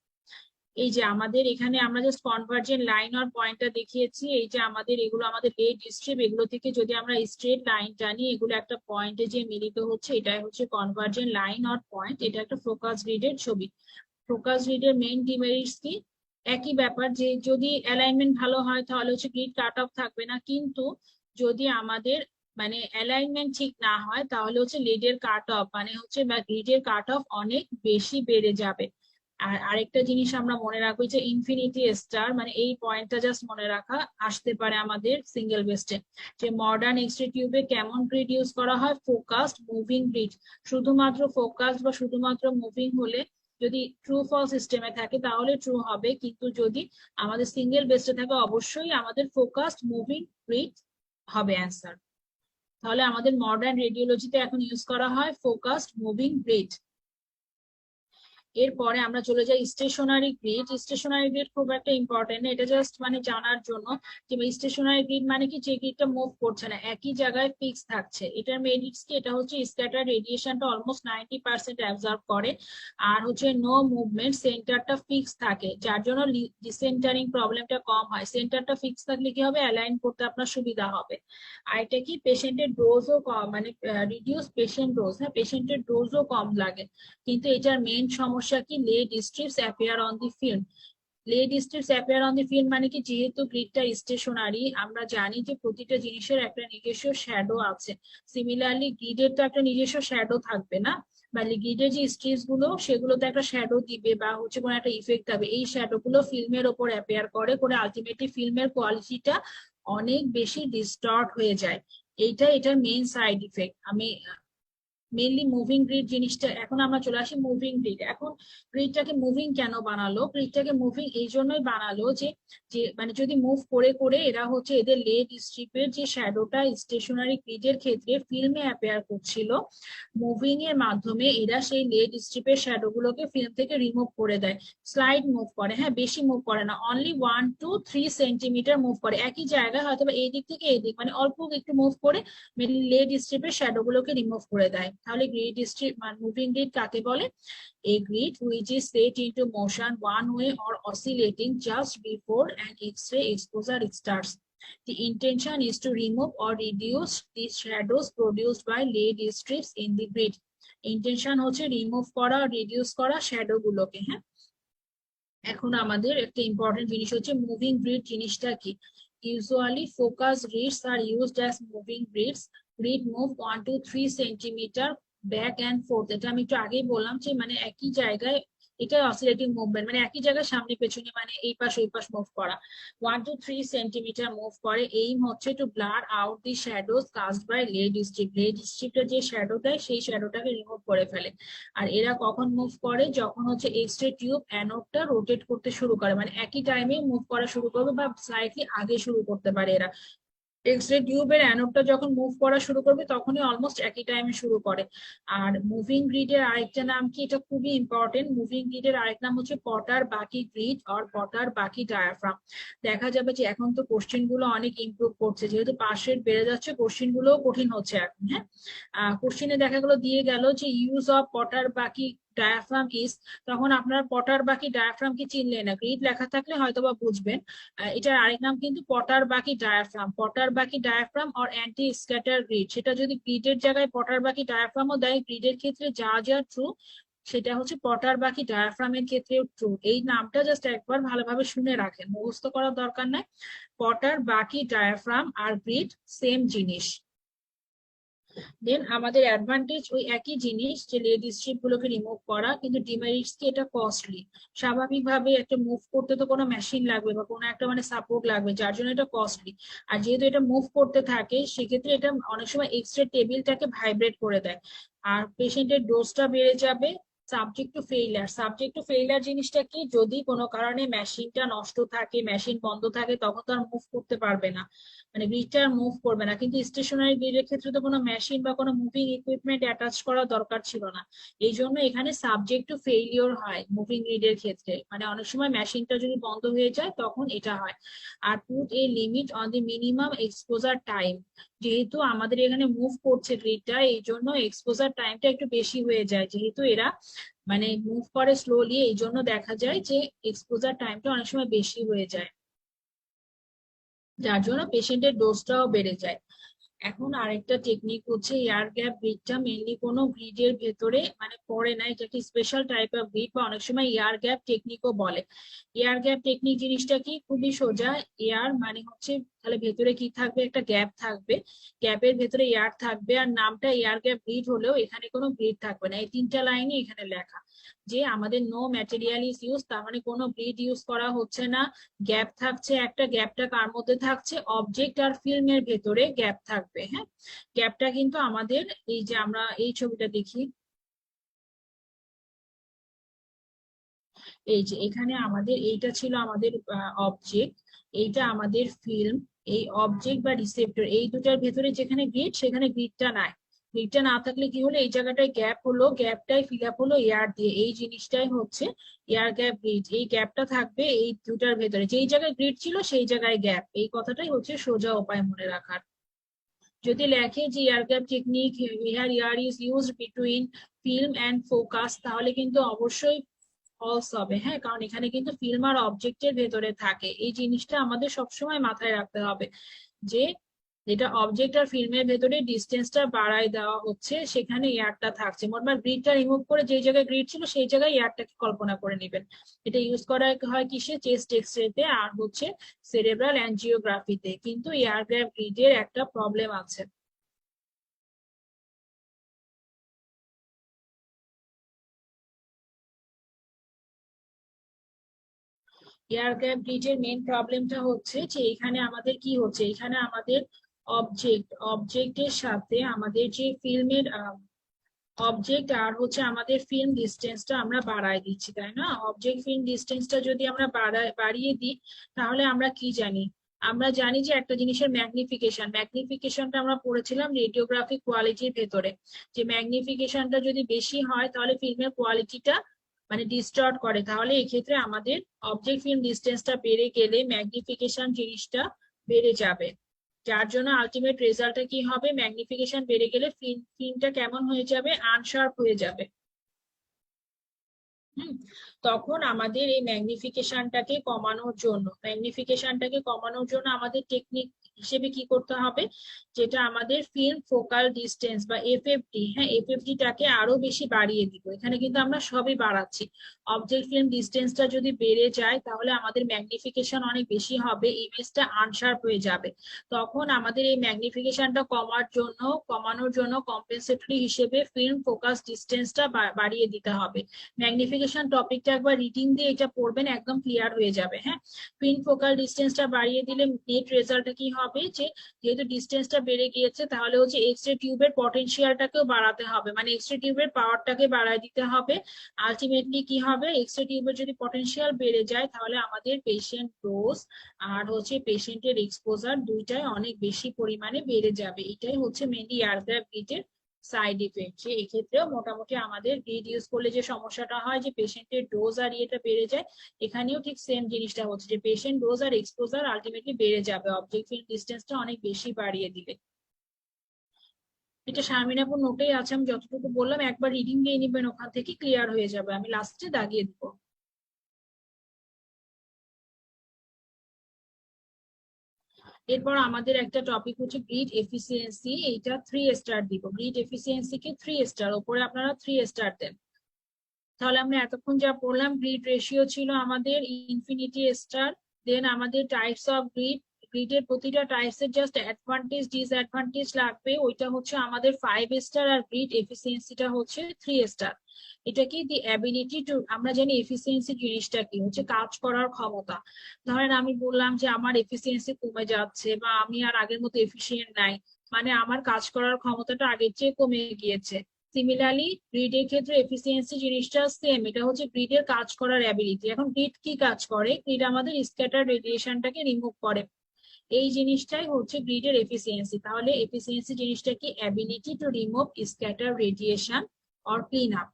এই যে আমাদের এখানে আমরা জাস্ট কনভার্জেন্ট লাইন আর পয়েন্টটা দেখিয়েছি, এই যে আমাদের এগুলো আমাদের লেড স্ট্রিপ, এগুলো থেকে যদি আমরা স্ট্রেট লাইন টানি এগুলো একটা পয়েন্টে যে মিলিত হচ্ছে, এটাই হচ্ছে কনভার্জেন্ট লাইন আর পয়েন্ট। এটা একটা ফোকাস গ্রিডের ছবি। ফোকাস গ্রিডের মেইন ডিমেরিটস কি, একই ব্যাপার, যে যদি অ্যালাইনমেন্ট ভালো হয় তাহলে হচ্ছে গ্রিড কাট অফ থাকবে না, কিন্তু যদি আমাদের মানে অ্যালাইনমেন্ট ঠিক না হয় তাহলে হচ্ছে লিডের কাট অফ মানে হচ্ছে বা গ্রিডের কাট অফ অনেক বেশি বেড়ে যাবে। আর আরেকটা জিনিস আমরা মনে রাখবো যে ইনফিনিটি স্টার, মানে এই পয়েন্টটা জাস্ট মনে রাখা আসতে পারে আমাদের সিঙ্গেল বেস্টে, যে মডার্ন এক্সরে টিউবে কেমন গ্রিড ইউজ করা হয়, ফোকাসড মুভিং গ্রিড। শুধুমাত্র ফোকাসড বা শুধুমাত্র মুভিং হলে যদি ট্রু ফল সিস্টেমে থাকে তাহলে ট্রু হবে, কিন্তু যদি আমাদের সিঙ্গেল বেস্টে থাকে অবশ্যই আমাদের ফোকাসড মুভিং গ্রিড হবে অ্যান্সার। তাহলে আমাদের মডার্ন রেডিওলজিতে এখন ইউজ করা হয় ফোকাসড মুভিং গ্রিড। এরপরে আমরা চলে যাই স্টেশনারি গ্রিড। স্টেশনারি গ্রিড খুব একটা ইম্পর্টেন্ট, এটা জাস্ট মানে জানার জন্য যে স্টেশনারি গ্রিড মানে কি, যে গ্রিডটা মুভ করছে না, একই জায়গায় ফিক্স থাকছে। এটার মেরিটস কি, এটা হচ্ছে স্ক্যাটার রেডিয়েশনটা অলমোস্ট 90% অ্যাবজর্ব করে, আর হচ্ছে নো মুভমেন্ট, সেন্টারটা ফিক্স থাকে, যার জন্য ডিসেন্টারিং প্রবলেমটা কম হয়। সেন্টারটা ফিক্স থাকলে কি হবে, অ্যালাইন করতে আপনার সুবিধা হবে। আর এটা কি, পেশেন্টের ডোজও কম, মানে রিডিউস পেশেন্ট ডোজ, হ্যাঁ পেশেন্টের ডোজও কম লাগে। কিন্তু এটার মেইন সমস্যা কি, lead strips appear on the film. Lead strips appear on the film মানে কি, যেহেতু গ্রিডটা স্টেশনারি, আমরা জানি যে প্রতিটা জিনিসের একটা নিজস্ব শ্যাডো আছে। সিমিলারলি গ্রিডের তো একটা নিজস্ব শ্যাডো থাকবে না, মানে গ্রিডের যে স্ট্রিপস গুলো সেগুলোতে একটা শ্যাডো দিবে বা হচ্ছে কোনো একটা ইফেক্ট হবে, এই শ্যাডো গুলো ফিল্মের ওপর অ্যাপিয়ার করে আলটিমেটলি ফিল্মের কোয়ালিটিটা অনেক বেশি ডিস্টর্ট হয়ে যায়। এইটা এটার মেইন সাইড ইফেক্ট। আমি মেইনলি মুভিং গ্রিড জিনিসটা, এখন আমরা চলে আসি মুভিং গ্রিড। এখন গ্রিডটাকে মুভিং কেন বানালো, গ্রিডটাকে মুভিং এই জন্যই বানালো যে যে মানে যদি মুভ করে করে এরা হচ্ছে এদের লেড স্ট্রিপের যে শ্যাডোটা স্টেশনারি গ্রিডের ক্ষেত্রে ফিল্মে অ্যাপিয়ার করছিল, মুভিং এর মাধ্যমে এরা সেই লেড স্ট্রিপের শ্যাডো গুলোকে ফিল্ম থেকে রিমুভ করে দেয়। স্লাইড মুভ করে, হ্যাঁ বেশি মুভ করে না, অনলি 1 to 3 সেন্টিমিটার মুভ করে একই জায়গায়, হয়তো এই দিক থেকে এই দিক মানে অল্প একটু মুভ করে লেড স্ট্রিপের শ্যাডো গুলোকে রিমুভ করে দেয়। তাহলে গ্রিড স্ট্রিপ মুভিং গ্রিড কাকে বলে, a grid which is set into motion one way or oscillating just before an X-ray exposure starts. The intention is to remove or reduce the shadows produced by lead strips in the grid. Intention হচ্ছে remove করা, reduce করা shadow গুলোকে, হ্যাঁ। এখন আমাদের একটা important জিনিস হচ্ছে মুভিং গ্রিড জিনিসটা কি। Usually focus grids are used as moving grids. Grid move 1 to 3 centimeter back and fourth, এটা আমি একটু আগেই বললাম যে মানে একই জায়গায়, এটা অসিলেটিং মুভমেন্ট, মানে একই জায়গায় সামনে পেছনে মানে এই পাশ ওই পাশ মুভ করা, 1 to 3 সেন্টিমিটার মুভ করে। এইম হচ্ছে to blur out the shadows cast by lead strip, lead স্ট্রিপটা যে শ্যাডো দেয় সেই শ্যাডোটাকে রিমুভ করে ফেলে। আর এরা কখন মুভ করে, যখন হচ্ছে এক্স রে টিউব অ্যানোডটা রোটেট করতে শুরু করে, মানে একই টাইমে মুভ করা শুরু করবে বা স্লাইটলি আগে শুরু করতে পারে এরা। এক্স রে টিউবের অ্যানোডটা যখন মুভ করা শুরু করবে তখনই অলমোস্ট একই টাইমে শুরু করে। আর মুভিং গ্রিডের আরেকটা নাম কি, এটা খুবই ইম্পর্টেন্ট, মুভিং গ্রিডের আরেক নাম হচ্ছে পটার বাকি গ্রিড আর পটার বাকি ডায়াফ্রাম। দেখা যাবে যে এখন তো কোশ্চেন গুলো অনেক ইমপ্রুভ করছে, যেহেতু পাস রেট বেড়ে যাচ্ছে কোশ্চেন গুলোও কঠিন হচ্ছে এখন। হ্যাঁ, কোশ্চেনে দেখা গেলো দিয়ে গেল যে ইউজ অফ পটার বাকি ডায়াফ্রাম ইজ, তখন আপনার পটার বাকি ডায়াফ্রাম কি চিনলেন না, গ্রিড লেখা থাকলে হয়তো বা বুঝবেন। এটার আরেক নাম কিন্তু পটার বাকি ডায়াফ্রাম, পটার বাকি ডায়াফ্রাম আর অ্যান্টি স্ক্যাটার গ্রিড। সেটা যদি গ্রিডের জায়গায় পটার বাকি ডায়াফ্রামও দেয়, গ্রিডের ক্ষেত্রে যা যা ট্রু সেটা হচ্ছে পটার বাকি ডায়াফ্রামের ক্ষেত্রেও ট্রু। এই নামটা জাস্ট একবার ভালোভাবে শুনে রাখেন, মুখস্থ করার দরকার নাই। পটার বাকি ডায়াফ্রাম আর গ্রিড সেম জিনিস। দেন আমাদের অ্যাডভান্টেজ ওই একই জিনিস, যে লেড স্ট্রিপ গুলোকে রিমুভ করা, কিন্তু ডিমেরিটস কি, এটা কস্টলি। স্বাভাবিকভাবে একটা মুভ করতে তো কোনো মেশিন লাগবে বা কোনো একটা মানে সাপোর্ট লাগবে, যার জন্য এটা কস্টলি। আর যেহেতু এটা মুভ করতে থাকে সেক্ষেত্রে এটা অনেক সময় এক্সরে টেবিলটাকে ভাইব্রেট করে দেয়। আর পেশেন্টের ডোজটা বেড়ে যাবে। Subject to failure, subject to failure জিনিসটা কি, যদি কোনো কারণে মেশিনটা নষ্ট থাকে, মেশিন বন্ধ থাকে, তখন তো আর মুভ করতে পারবে না, মানে গ্রিডটা আর মুভ করবে না। কিন্তু স্টেশনারি গ্রিডের ক্ষেত্রে তো কোনো মেশিন বা কোনো মুভিং ইকুইপমেন্ট অ্যাটাচ করা দরকার ছিল না। এই জন্য এখানে সাবজেক্ট টু ফেইলিওর হয় মুভিং গ্রিডের ক্ষেত্রে, মানে অনেক সময় মেশিনটা যদি বন্ধ হয়ে যায় তখন এটা হয়। আর put a limit on the minimum exposure time, যেহেতু আমাদের এখানে মুভ করছে গ্রিডটা, এই জন্য এক্সপোজার টাইমটা একটু বেশি হয়ে যায়, যেহেতু এরা মানে মুভ করে স্লোলি, এই জন্য দেখা যায় যে এক্সপোজার টাইমটা অনেক সময় বেশি হয়ে যায়, যার জন্য পেশেন্টের ডোজটাও বেড়ে যায়। এখন আরেকটা টেকনিক হচ্ছে এয়ার গ্যাপ ব্রিডটা, মেনলি কোনো গ্রিডের ভেতরে মানে পড়ে না, এটা কি স্পেশাল টাইপ অফ গ্রিড বা অনেক সময় এয়ার গ্যাপ টেকনিকও বলে। এয়ার গ্যাপ টেকনিক জিনিসটা কি, খুবই সোজা। এয়ার মানে হচ্ছে তাহলে ভেতরে কি থাকবে, একটা গ্যাপ থাকবে, গ্যাপের ভেতরে এয়ার থাকবে, আর নামটা এয়ার গ্যাপ গ্রিড হলেও এখানে কোনো গ্রিড থাকবে না। এই 3টা লাইনই এখানে লেখা, যে আমাদের নো ম্যাটেরিয়াল ইজ ইউজ, তার মানে কোনো গ্রিড ইউজ করা হচ্ছে না। গ্যাপ থাকছে একটা, গ্যাপটা কার মধ্যে থাকছে, অবজেক্ট আর ফিল্মের ভেতরে গ্যাপ থাকবে। হ্যাঁ, গ্যাপটা কিন্তু আমাদের এই যে আমরা এই ছবিটা দেখি, এই যে এখানে আমাদের এইটা ছিল আমাদের অবজেক্ট, এইটা আমাদের ফিল্ম। এই অবজেক্ট বা রিসেপ্টর এই দুটার ভেতরে যেখানে গ্রিড, সেখানে গ্রিডটা নাই। গ্রিডটা না থাকলে কি হলো, এই জায়গাটায় গ্যাপ হলো, গ্যাপটাই ফিল আপ হলো এয়ার দিয়ে, এই জিনিসটাই হচ্ছে এয়ার গ্যাপ গ্রিড। এই গ্যাপটা থাকবে এই দুটার ভেতরে, যেই জায়গায় গ্রিড ছিল সেই জায়গায় গ্যাপ, এই কথাটাই হচ্ছে সোজা উপায় মনে রাখার। যদি লেখে যে air gap technique here air is used between film and focus, তাহলে কিন্তু অবশ্যই ফলস হবে। হ্যাঁ, কারণ এখানে কিন্তু ফিল্ম আর অবজেক্টের ভেতরে থাকে, এই জিনিসটা আমাদের সবসময় মাথায় রাখতে হবে, যে যেটা অবজেক্ট আর ফিল্মের ভেতরে ডিস্টেন্সটা বাড়ায় দেওয়া হচ্ছে, সেখানে এয়ারটা থাকছে। মোটমাট গ্রিডটা রিমুভ করে যে জায়গায় গ্রিড ছিল সেই জায়গায় এয়ারটাকে কল্পনা করে নেবেন। এটা ইউজ করা হয় কিসে, চেস্ট এক্সরেতে আর হচ্ছে সেরেব্রাল অ্যাঞ্জিওগ্রাফিতে। কিন্তু এয়ার গ্যাপ গ্রিডের একটা প্রবলেম আছে। এয়ার গ্যাপ ব্রিজের মেইন প্রবলেমটা হচ্ছে যে এখানে আমাদের কি হচ্ছে, এখানে আমাদের অবজেক্টের সাথে আমাদের যে ফিল্মের অবজেক্ট আর হচ্ছে আমাদের ফিল্ম ডিস্টেন্সটা আমরা বাড়ায় দিচ্ছি, তাই না? অবজেক্ট ফিল্ম ডিস্টেন্সটা যদি আমরা বাড়িয়ে দিই, তাহলে আমরা কি জানি, আমরা জানি যে একটা জিনিসের ম্যাগনিফিকেশনটা আমরা পড়েছিলাম রেডিওগ্রাফি কোয়ালিটির ভেতরে, যে ম্যাগনিফিকেশনটা যদি বেশি হয় তাহলে ফিল্মের কোয়ালিটিটা মানে ডিস্টর্ট করে। তাহলে এক্ষেত্রে আমাদের অবজেক্ট ফিল্ম ডিস্টেন্সটা বেড়ে গেলে ম্যাগনিফিকেশন জিনিসটা বেড়ে যাবে, যার জন্য আলটিমেট রেজাল্টটা কি হবে, ম্যাগনিফিকেশন বেড়ে গেলে ফিল্মটা কেমন হয়ে যাবে, আনশার্প হয়ে যাবে। হুম, তখন আমাদের এই ম্যাগনিফিকেশনটাকে কমানোর জন্য আমাদের টেকনিক হিসেবে কি করতে হবে, যেটা আমাদের ফিল্ম ফোকাল ডিস্টেন্স বা এফএফডি, হ্যাঁ এফএফডিটাকে আরো বেশি বাড়িয়ে দিব। এখানে কিন্তু আমরা সবই বাড়াচ্ছি। অবজেক্ট ফিল্ম ডিস্টেন্সটা যদি বেড়ে যায় তাহলে আমাদের ম্যাগনিফিকেশন অনেক বেশি হবে, ইমেজটা আনশার্প হয়ে যাবে। তখন আমাদের এই ম্যাগনিফিকেশনটা কমানোর জন্য কম্পেনসেটরি হিসেবে ফিল্ম ফোকাস ডিস্টেন্সটা বাড়িয়ে দিতে হবে। ম্যাগনিফিকেশন টপিকটা একবার রিডিং দিয়ে এটা পড়বেন, একদম ক্লিয়ার হয়ে যাবে। হ্যাঁ, ফিল্ম ফোকাল ডিস্টেন্সটা বাড়িয়ে দিলে নেট রেজাল্টটা কি হবে, যে যেহেতু ডিস্টেন্সটা বেড়ে গিয়েছে তাহলে হচ্ছে এক্স রে টিউবের পটেনশিয়ালটাকেও বাড়াতে হবে, মানে এক্স রে টিউবের পাওয়ারটাকে বাড়ায় দিতে হবে। আলটিমেটলি কি হবে, এক্স রে টিউবের যদি পটেনশিয়াল বেড়ে যায় তাহলে আমাদের পেশেন্ট ডোজ আর হচ্ছে পেশেন্টের এক্সপোজার দুইটাই অনেক বেশি পরিমাণে বেড়ে যাবে। এটাই হচ্ছে মেনলি এয়ারক্রাফট গ্রিডের সাইড ইফেক্ট। যে এক্ষেত্রেও মোটামুটি আমাদের গ্রিড ইউজ করলে যে সমস্যাটা হয় যে পেশেন্টের ডোজ আর ইয়েটা বেড়ে যায়, এখানেও ঠিক সেম জিনিসটা হচ্ছে যে পেশেন্ট ডোজ আর এক্সপোজার আলটিমেটলি বেড়ে যাবে অবজেক্ট ফিল্ম ডিস্টেন্সটা অনেক বেশি বাড়িয়ে দিলে। এটা শারমিনাপুর নোটেই আছে, আমি যতটুকু বললাম একবার রিডিং দিয়ে নিবেন, ওখান থেকে ক্লিয়ার হয়ে যাবে, আমি লাস্টে দাগিয়ে দিব। এরপর আমাদের একটা টপিক হচ্ছে গ্রিড এফিসিয়েন্সি, এইটা 3 স্টার দিব। গ্রিড এফিসিয়েন্সি কে 3 স্টার, উপরে আপনারা 3 স্টার দেন। তাহলে আমরা এতক্ষণ যা পড়লাম, গ্রিড রেশিও ছিল আমাদের ইনফিনিটি স্টার, দেন আমাদের টাইপস অফ গ্রিড, গ্রিডের প্রতিটা টাইপস এর জাস্ট অ্যাডভান্টেজ ডিসঅ্যাডভান্টেজ লাগবে, ওইটা হচ্ছে আমাদের 5 স্টার, আর গ্রিড এফিসিয়েন্সিটা হচ্ছে 3 স্টার। এটা কি, দি অ্যাবিলিটি টু, আমরা জানি এফিসিয়েন্সি জিনিসটা কি হচ্ছে, কাজ করার ক্ষমতা। ধরেন আমি বললাম যে আমার এফিসিয়েন্সি কমে যাচ্ছে বা আমি আর আগের মতো এফিসিয়েন্ট নাই, মানে আমার কাজ করার ক্ষমতাটা আগের চেয়ে কমে গিয়েছে। সিমিলারলি গ্রিডের ক্ষেত্রে এফিসিয়েন্সি জিনিসটা সেম, এটা হচ্ছে গ্রিডের কাজ করার অ্যাবিলিটি। এখন গ্রিড কি কাজ করে, গ্রিড আমাদের স্ক্যাটার রেডিয়েশনটাকে রিমুভ করে, এই জিনিসটাই হচ্ছে গ্রিডের এফিসিয়েন্সি। তাহলে এফিসিয়েন্সি জিনিসটা কি, ability to remove scatter radiation or clean up.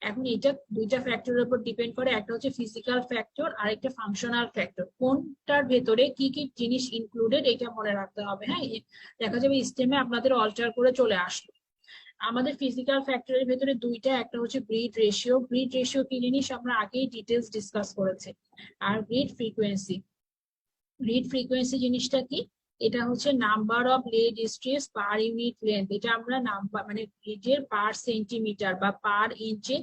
এখন এটা দুইটা ফ্যাক্টরের উপর ডিপেন্ড করে, একটা হচ্ছে ফিজিক্যাল ফ্যাক্টর আর একটা ফাংশনাল ফ্যাক্টর। কোনটার ভেতরে কি কি জিনিস ইনক্লুডেড এটা মনে রাখতে হবে। হ্যাঁ, দেখা যাবে স্টেমে আপনাদের অল্টার করে চলে আসলো। আমাদের ফিজিক্যাল ফ্যাক্টরের ভেতরে দুইটা, একটা হচ্ছে গ্রিড রেশিও। গ্রিড রেশিও কি জিনিস আমরা আগেই ডিটেলস ডিসকাস করেছি। আর গ্রিড ফ্রিকোয়েন্সি, গ্রিড ফ্রিকোয়েন্সি জিনিসটা কি, এটা হচ্ছে number of lead strips per unit length. এটা আমরা নাম্বার মানে গ্রিডের পার সেন্টিমিটার বা পার ইঞ্চে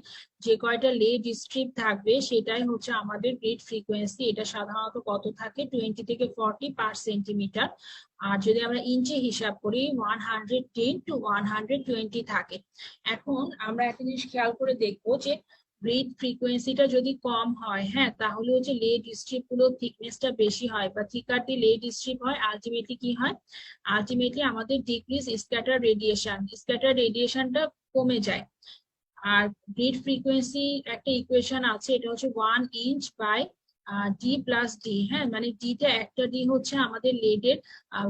যে কয়টা লেড স্ট্রিপ থাকবে সেটাই হচ্ছে আমাদের গ্রিড ফ্রিকোয়েন্সি। এটা সাধারণত কত থাকে, 20 থেকে 40 পার সেন্টিমিটার। আর যদি আমরা ইঞ্চে হিসাব করি 110 to 120 থাকে। এখন আমরা একটা জিনিস খেয়াল করে দেখবো যে গ্রিড ফ্রিকোয়েন্সিটা যদি কম হয়, হ্যাঁ, তাহলে হচ্ছে লেড স্ট্রিপ গুলো থিকনেসটা বেশি হয় বা থিকার দি লেড স্ট্রিপ হয়, আলটিমেটলি কি হয়, আলটিমেটলি আমাদের ডিক্রিজ স্ক্যাটার রেডিয়েশন, স্ক্যাটার রেডিয়েশনটা কমে যায়। আর গ্রিড ফ্রিকোয়েন্সি একটা ইকুয়েশন আছে, এটা হচ্ছে 1 inch by D plus D. হ্যাঁ, মানে ডিটা, একটা ডি হচ্ছে আমাদের লেডের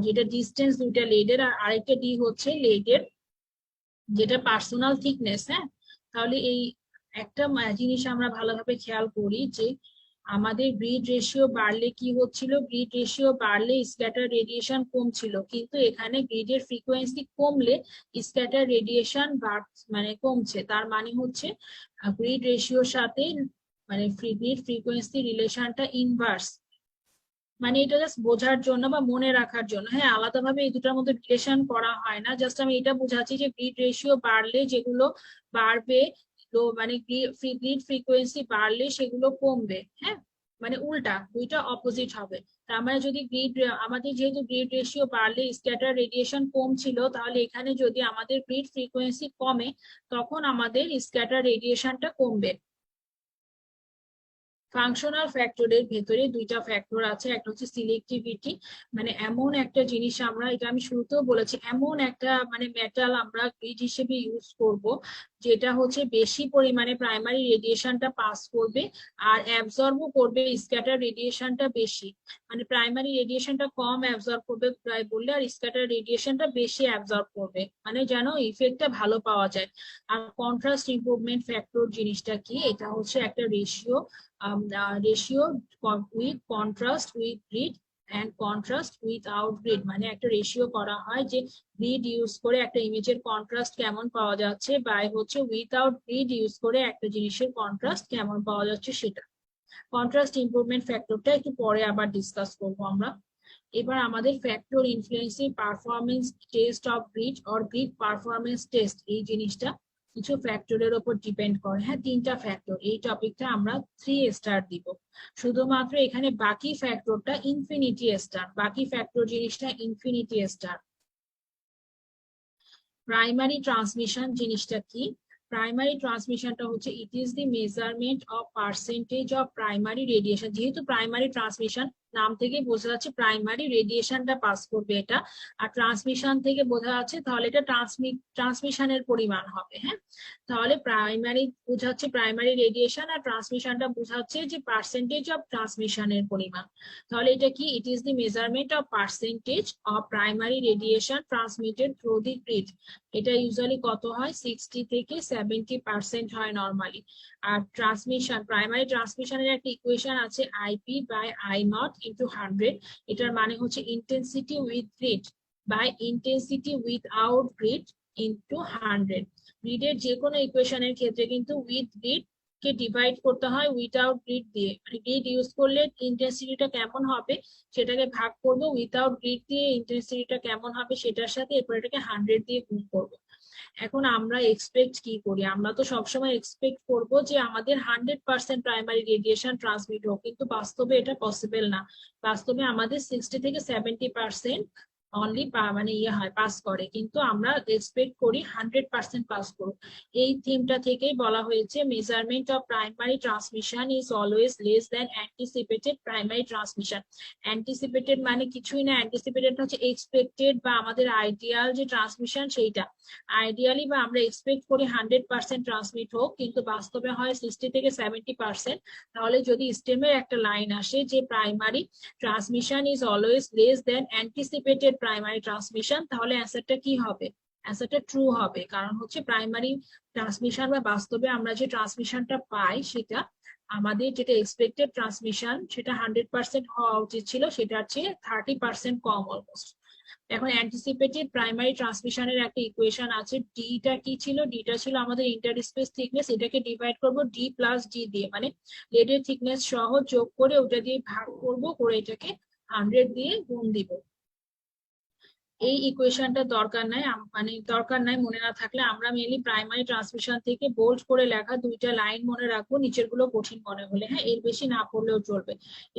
যেটা ডিস্টেন্স দুইটা লেডের, আর আরেকটা ডি হচ্ছে লেডের যেটা পার্সোনাল থিকনেস। হ্যাঁ, তাহলে এই একটা জিনিস আমরা ভালোভাবে খেয়াল করি যে আমাদের গ্রিড রেশিও বাড়লে কি হচ্ছিল, গ্রিড রেশিও বাড়লে স্ক্যাটার রেডিয়েশন কমছিল, কিন্তু এখানে গ্রিডের ফ্রিকোয়েন্সি কমলে স্ক্যাটার রেডিয়েশন মানে কমছে। তার মানে হচ্ছে গ্রিড রেশিওর সাথে মানে গ্রিড ফ্রিকোয়েন্সি রিলেশনটা ইনভার্স। মানে এটা জাস্ট বোঝার জন্য বা মনে রাখার জন্য, হ্যাঁ আলাদাভাবে এই দুটার মধ্যে রিলেশন করা হয় না, জাস্ট আমি এটা বোঝাচ্ছি যে গ্রিড রেশিও বাড়লে যেগুলো বাড়বে, তো মানে গ্রিড ফ্রিকোয়েন্সি বাড়লে সেগুলো কমবে। হ্যাঁ, মানে উল্টা, দুইটা অপোজিট হবে। তার মানে যদি গ্রিড, আমাদের যেহেতু গ্রিড রেশিও বাড়লে স্ক্যাটার রেডিয়েশন কম ছিল, তাহলে এখানে যদি আমাদের গ্রিড ফ্রিকোয়েন্সি কমে তখন আমাদের স্ক্যাটার রেডিয়েশনটা কমবে। ফাংশনাল ফ্যাক্টরের ভেতরে দুইটা ফ্যাক্টর আছে, একটা হচ্ছে সিলেক্টিভিটি, মানে এমন একটা জিনিস আমরা, এটা আমি শুরুতেও বলেছি, এমন একটা মানে মেটাল আমরা গ্রিড হিসেবে ইউজ করব যেটা হচ্ছে বেশি পরিমাণে প্রাইমারি রেডিয়েশনটা পাস করবে আর অ্যাবজর্বও করবে স্ক্যাটার রেডিয়েশনটা বেশি। মানে প্রাইমারি রেডিয়েশনটা কম অ্যাবজর্ব করবে প্রায় বললে, আর স্ক্যাটার রেডিয়েশনটা বেশি অ্যাবজর্ব করবে, মানে যেন ইফেক্টটা ভালো পাওয়া যায়। আর কন্ট্রাস্ট ইমপ্রুভমেন্ট ফ্যাক্টর জিনিসটা কি, এটা হচ্ছে একটা ratio, ratio with contrast with grid and contrast without grid. মানে একটা রেশিও করা হয় যে গ্রিড ইউজ করে একটা ইমেজের কন্ট্রাস্ট কেমন পাওয়া যাচ্ছে, বা হচ্ছে উইথআউট গ্রিড ইউজ করে একটা জিনিসের কন্ট্রাস্ট কেমন পাওয়া যাচ্ছে সেটা। কন্ট্রাস্ট ইমপ্রুভমেন্ট ফ্যাক্টরটা একটু পরে আবার ডিসকাস করবো আমরা। এবার আমাদের factor influencing performance test of grid or grid performance test, এই জিনিসটা কিছু ফ্যাক্টরের উপর ডিপেন্ড করে। হ্যাঁ, 3টা ফ্যাক্টর, এই টপিকটা আমরা 3 স্টার দিব। শুধুমাত্র এখানে বাকি ফ্যাক্টরটা ইনফিনিটি স্টার, বাকি ফ্যাক্টর জিনিসটা ইনফিনিটি স্টার। প্রাইমারি ট্রান্সমিশন জিনিসটা কি? প্রাইমারি ট্রান্সমিশনটা হচ্ছে ইট is the measurement of percentage of primary radiation. যেহেতু প্রাইমারি ট্রান্সমিশন নাম থেকে বোঝা যাচ্ছে প্রাইমারি রেডিয়েশনটা পাস করবে এটা, আর ট্রান্সমিশন থেকে বোঝা যাচ্ছে তাহলে এটা ট্রান্সমিশনের পরিমাণ হবে। হ্যাঁ, তাহলে প্রাইমারি বোঝাচ্ছে প্রাইমারি রেডিয়েশন আর ট্রান্সমিশনটা বোঝাচ্ছে যে পার্সেন্টেজ অফ ট্রান্সমিশনের পরিমাণ। তাহলে এটা কি? It is the measurement of percentage of primary radiation transmitted through the grid. এটা ইউজুয়ালি কত হয়? 60 থেকে 70% হয় নরমালি। আর ট্রান্সমিশন, প্রাইমারি ট্রান্সমিশনের একটা ইকুয়েশন আছে IP by I naught into 100। এটার মানে হচ্ছে intensity with grid by intensity without grid into 100। গ্রিডের যে কোনো ইকুয়েশনের ক্ষেত্রে কিন্তু উইথ গ্রিড কে ডিভাইড করতে হয় উইথআউট গ্রিড দিয়ে। মানে গ্রিড ইউজ করলে ইন্টেন্সিটিটা কেমন হবে সেটাকে ভাগ করবো, উইথআউট গ্রিড দিয়ে ইন্টেন্সিটিটা কেমন হবে সেটার সাথে, এরপর এটাকে 100 দিয়ে গুণ করবো। এখন আমরা এক্সপেক্ট কি করি? আমরা তো সবসময় এক্সপেক্ট করব যে আমাদের 100% প্রাইমারি রেডিয়েশন ট্রান্সমিট হোক, কিন্তু বাস্তবে এটা পসিবল না। বাস্তবে আমাদের 60 থেকে 70% অনলি মানে হয়, পাস করে, কিন্তু আমরা এক্সপেক্ট করি 100% পাস করুক। এই থিমটা থেকেই বলা হয়েছে measurement of primary transmission is always less than anticipated primary transmission. Anticipated মানে কিছুই না, অ্যান্টিসিপেটেড হচ্ছে এক্সপেক্টেড বা আমাদের আইডিয়াল যে ট্রান্সমিশন সেইটা। আইডিয়ালি বা আমরা এক্সপেক্ট করি 100% ট্রান্সমিট হোক, কিন্তু বাস্তবে হয় 60 থেকে 70%। তাহলে যদি স্টেমের একটা লাইন আসে যে primary transmission is always less than anticipated primary transmission, তাহলে অ্যান্সারটা কি হবে? অ্যান্সারটা ট্রু হবে, কারণ হচ্ছে প্রাইমারি ট্রান্সমিশন বা বাস্তবে আমরা যে ট্রান্সমিশনটা পাই সেটা আমাদের যেটা এক্সপেক্টেড ট্রান্সমিশন সেটা 100% হওয়া উচিত ছিল, সেটার চেয়ে 30% কম অলমোস্ট। এখন অ্যান্টিসিপেটেড প্রাইমারি ট্রান্সমিশনের একটা ইকুয়েশন আছে। ডিটা কি ছিল? ডিটা ছিল আমাদের ইন্টারস্পেস থিকনেস, এটাকে ডিভাইড করব ডি প্লাস জি দিয়ে, মানে লেডের থিকনেস সহ যোগ করে ওটা দিয়ে ভাগ করব, করে এটাকে 100 দিয়ে গুণ দিব। এই ইকুয়েশনটা দরকার নাই, মানে দরকার নাই মনে না থাকলে আমরা মেনলি প্রাইমারি ট্রান্সমিশন থেকে বোল্ড করে লেখা 2টা লাইন মনে রাখবো, নিচের গুলো কঠিন মনে হলে। হ্যাঁ, এর বেশি না পড়লেও চলবে।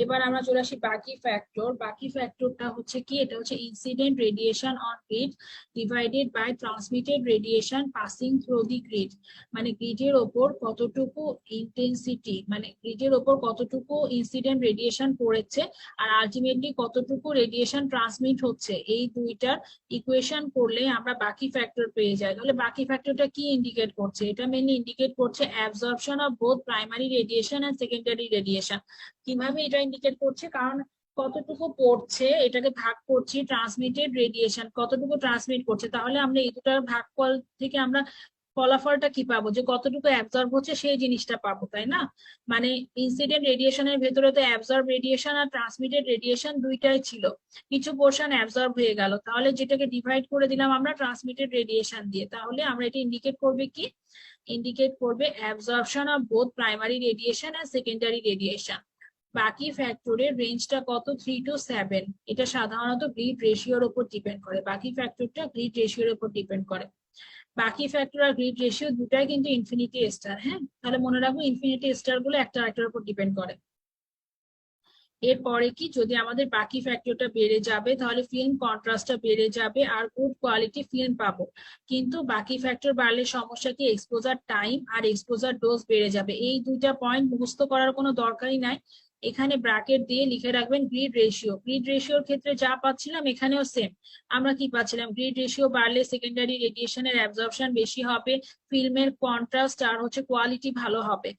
এবার আমরা চলে আসি বাকি ফ্যাক্টর। বাকি ফ্যাক্টরটা হচ্ছে কি? এটা হচ্ছে incident radiation on grid divided by transmitted radiation passing through the grid. মানে গ্রিডের ওপর কতটুকু ইন্টেন্সিটি, মানে গ্রিডের ওপর কতটুকু ইনসিডেন্ট রেডিয়েশন পড়েছে আর আলটিমেটলি কতটুকু রেডিয়েশন ট্রান্সমিট হচ্ছে, এই দুইটা ইকুয়েশন করলে আমরা বাকি ফ্যাক্টর পেয়ে যাই। তাহলে বাকি ফ্যাক্টরটা কি ইন্ডিকেট করছে? এটা মেইনলি ইন্ডিকেট করছে absorption of both primary radiation and secondary radiation. কিভাবে এটা ইন্ডিকেট করছে? কারণ কতটুকু পড়ছে এটাকে ভাগ করছি ট্রান্সমিটেড রেডিয়েশন, কতটুকু ট্রান্সমিট করছে, তাহলে আমরা এই দুটার ভাগফল থেকে আমরা ফলাফলটা কি পাবো? যে কতটুকু অ্যাবজর্ব হচ্ছে সেই জিনিসটা পাবো, তাই না? মানে ইনসিডেন্ট রেডিয়েশনের ভেতরে তো অ্যাবজর্ব রেডিয়েশন আর ট্রান্সমিটেড রেডিয়েশন দুইটাই ছিল, কিছু পোর্শন অ্যাবজর্ব হয়ে গেল, তাহলে যেটাকে ডিভাইড করে দিলাম আমরা ট্রান্সমিটেড রেডিয়েশন দিয়ে, তাহলে আমরা এটা ইন্ডিকেট করবে কি? ইন্ডিকেট করবে absorption of both primary radiation আর সেকেন্ডারি রেডিয়েশন। বাকি ফ্যাক্টরের রেঞ্জটা কত? 3 to 7। এটা সাধারণত গ্রিড রেশিওর উপর ডিপেন্ড করে, বাকি ফ্যাক্টরটা গ্রিড রেশিওর উপর ডিপেন্ড করে। বাকি ফ্যাক্টর আর গ্রিড রেশিও দুটাই কিন্তু ইনফিনিটি স্টার। হ্যাঁ, তাহলে মনে রাখবো ইনফিনিটি স্টার গুলো একটা আরেকটার উপর ডিপেন্ড করে। এরপরে কি? যদি আমাদের বাকি ফ্যাক্টরটা বেড়ে যাবে তাহলে ফিল্ম কন্ট্রাস্টটা বেড়ে যাবে আর গুড কোয়ালিটি ফিল্ম পাবো। কিন্তু বাকি ফ্যাক্টর বাড়লে সমস্যা কি? এক্সপোজার টাইম আর এক্সপোজার ডোজ বেড়ে যাবে। এই দুইটা পয়েন্ট মুখস্থ করার কোনো দরকারই নাই, এখানে ব্র্যাকেট দিয়ে লিখে রাখবেন গ্রিড রেশিও। গ্রিড রেশিওর ক্ষেত্রে যা পাচ্ছিলাম এখানেও সেম। আমরা কি পাচ্ছিলাম? গ্রিড রেশিও বাড়লে সেকেন্ডারি রেডিয়েশনের অ্যাবজর্পশন বেশি হবে, ফিল্মের কন্ট্রাস্ট আর হচ্ছে কোয়ালিটি ভালো হবে।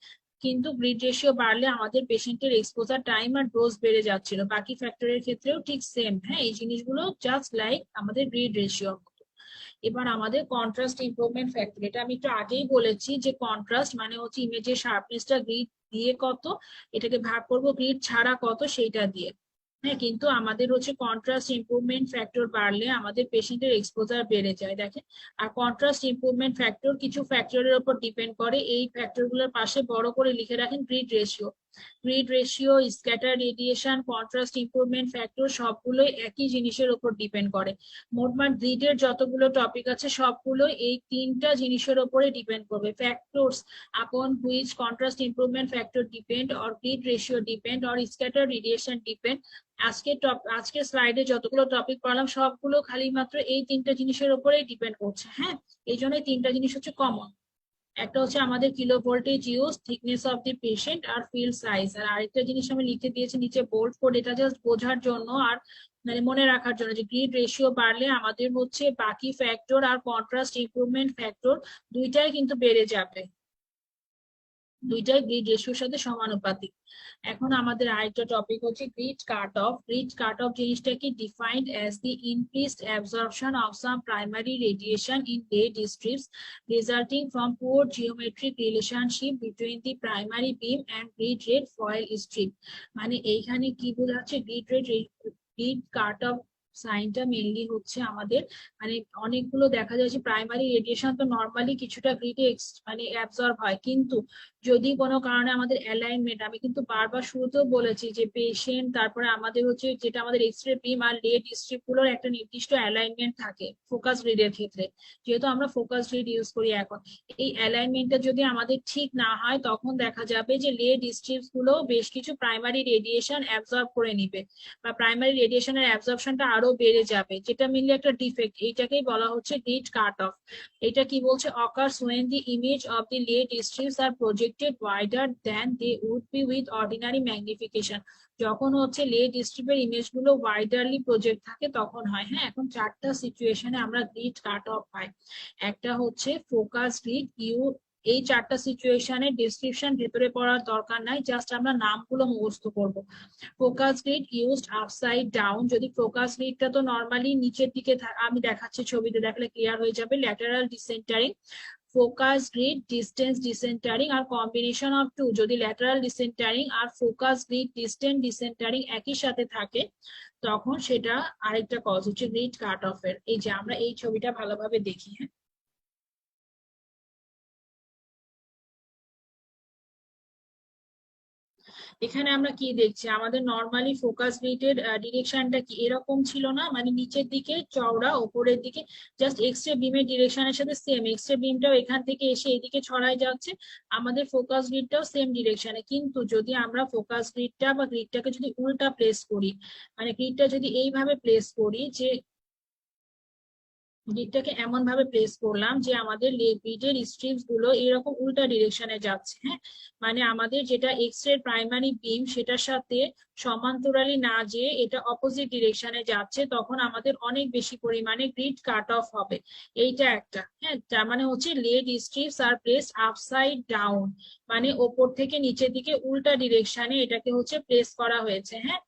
কিন্তু গ্রিড রেশিও বাড়লে আমাদের পেশেন্টের এক্সপোজার টাইম আর ডোজ বেড়ে যাচ্ছিল। বাকি ফ্যাক্টরের ক্ষেত্রেও ঠিক সেম। হ্যাঁ, এই জিনিসগুলো জাস্ট লাইক আমাদের গ্রিড রেশিও। এবার আমাদের কন্ট্রাস্ট ইমপ্রুভমেন্ট ফ্যাক্টর, এটা আমি একটু আগেই বলেছি যে কন্ট্রাস্ট মানে হচ্ছে ইমেজের শার্পনেসটা গ্রিড দিয়ে কত, এটাকে ভাগ করব গ্রিড ছাড়া কত সেইটা দিয়ে। হ্যাঁ, কিন্তু আমাদের হচ্ছে কন্ট্রাস্ট ইমপ্রুভমেন্ট ফ্যাক্টর বাড়লে আমাদের পেশেন্টের এক্সপোজার বেড়ে যায়, দেখেন। আর কন্ট্রাস্ট ইমপ্রুভমেন্ট ফ্যাক্টর কিছু ফ্যাক্টরের উপর ডিপেন্ড করে, এই ফ্যাক্টর গুলোর পাশে বড় করে লিখে রাখেন grid ratio. Grid ratio, scatter radiation, contrast improvement factor সবগুলোই একই জিনিসের উপর ডিপেন্ড করে। মোটমাট গ্রিডের যতগুলো টপিক আছে সবগুলো এই তিনটা জিনিসের উপরে ডিপেন্ড করবে। Factors upon which contrast improvement factor depend or grid ratio depend or scatter radiation depend। আজকে স্লাইডে যতগুলো টপিক পড়লাম সবগুলো খালি মাত্র এই তিনটা জিনিসের উপরেই ডিপেন্ড করছে। হ্যাঁ, এই জন্য তিনটা জিনিস হচ্ছে কমন। একটা হচ্ছে আমাদের kilo voltage use, thickness of the patient আর ফিল্ড সাইজ। আর আরেকটা জিনিস আমি লিখে দিয়েছি নিচে বোল্ড কোড, এটা জাস্ট বোঝার জন্য আর মানে মনে রাখার জন্য যে গ্রিড রেশিও বাড়লে আমাদের হচ্ছে বাকি ফ্যাক্টর আর কন্ট্রাস্ট ইমপ্রুভমেন্ট ফ্যাক্টর দুইটাই কিন্তু বেড়ে যাবে, দুইটাই গ্রিড রেশিওর সাথে সমানুপাতিক। এখন আমাদের আরেকটা টপিক হচ্ছে grid cut off. Grid cut off জিনিসটা কি defined as the increased absorption of some primary radiation in lead strips resulting from poor geometric relationship between the primary beam and grid lead foil strip. মানে এইখানে কি বোঝাচ্ছে, grid cut off সাইনটা mainly হচ্ছে আমাদের মানে অনেকগুলো দেখা যায় যে প্রাইমারি রেডিয়েশন তো নর্মালি কিছুটা গ্রিডে মানে অ্যাবজর্ব হয়, কিন্তু যদি কোনো কারণে আমাদের অ্যালাইনমেন্ট, আমি কিন্তু বারবার শুরুতেও বলেছি যে পেশেন্ট তারপরে আমাদের হচ্ছে যেটা আমাদের এক্সরে বিম আর লেড স্ট্রিপ গুলোর একটা নির্দিষ্ট অ্যালাইনমেন্ট থাকে ফোকাস গ্রিডের ক্ষেত্রে, যেহেতু আমরা ফোকাস গ্রিড ইউজ করি এখন। এই অ্যালাইনমেন্টটা যদি আমাদের ঠিক না হয় তখন দেখা যাবে যে লেড স্ট্রিপস গুলো বেশ কিছু প্রাইমারি রেডিয়েশন অ্যাবজর্ব করে নিবে বা প্রাইমারি রেডিয়েশনের অ্যাবজর্পশনটা আরো বেড়ে যাবে, যেটা মিললে একটা ডিফেক্ট। এইটাকেই বলা হচ্ছে গ্রিড কাট অফ। এটা কি বলছে, occurs when the image of the lead strips are projected wider than they would be with ordinary magnification। যখন হচ্ছে লেড স্ট্রিপের ইমেজ গুলো ওয়াইডারলি প্রজেক্ট থাকে তখন হয়। হ্যাঁ, এখন চারটা সিচুয়েশনে আমরা গ্রিড কাট অফ পাই। একটা হচ্ছে ফোকাস গ্রিড ইউ, এই চারটা সিচুয়েশনের ডেসক্রিপশন ভেতরে পড়ার দরকার নাই, জাস্ট আমরা নামগুলো মুখস্থ করব। Focus grid used upside down, যদি ফোকাস গ্রিডটা তো নর্মালি নিচের দিকে আমি দেখাচ্ছি ছবিতে দেখলে ক্লিয়ার হয়ে যাবে। Lateral decentering, focus grid distance decentering আর কম্বিনেশন অফ টু, যদি ল্যাটারাল ডিসেন্টারিং আর ফোকাস গ্রিড ডিস্টেন্স ডিসেন্টারিং একই সাথে থাকে তখন সেটা আরেকটা কজ হচ্ছে গ্রিড কাট অফ এর। এই যে আমরা এই ছবিটা ভালোভাবে দেখি। হ্যাঁ, এখানে আমরা কি দেখছি, আমাদের নর্মালি ফোকাস গ্রিডের ডিরেকশনটা কি এরকম ছিল না, মানে নিচের দিকে চওড়া, উপরের দিকে জাস্ট এক্সরে বিমের ডিরেকশনের সাথে সেম, এক্সরে বিমটাও এখান থেকে এসে এদিকে ছড়ায় যাচ্ছে, আমাদের ফোকাস গ্রিডটাও সেম ডিরেকশনে। কিন্তু যদি আমরা ফোকাস গ্রিডটা বা গ্রিডটাকে যদি উল্টা প্লেস করি, মানে গ্রিডটা যদি এইভাবে প্লেস করি যে গ্রিডটাকে এমন ভাবে প্লেস করলাম যে আমাদের গ্রিডের স্ট্রিপস গুলো এরকম উল্টা ডিরেকশনে যাচ্ছে। হ্যাঁ, মানে আমাদের যেটা এক্স রে প্রাইমারি বিম সেটার সাথে সমান্তরালি না যে এটা অপোজিট ডিরেকশনে যাচ্ছে, তখন আমাদের অনেক বেশি পরিমাণে গ্রিড কাট অফ হবে। এইটা একটা। হ্যাঁ, তার মানে হচ্ছে lead strips are placed upside down, মানে ওপর থেকে নিচের দিকে উল্টা ডিরেকশনে এটাকে হচ্ছে প্লেস করা হয়েছে। হ্যাঁ,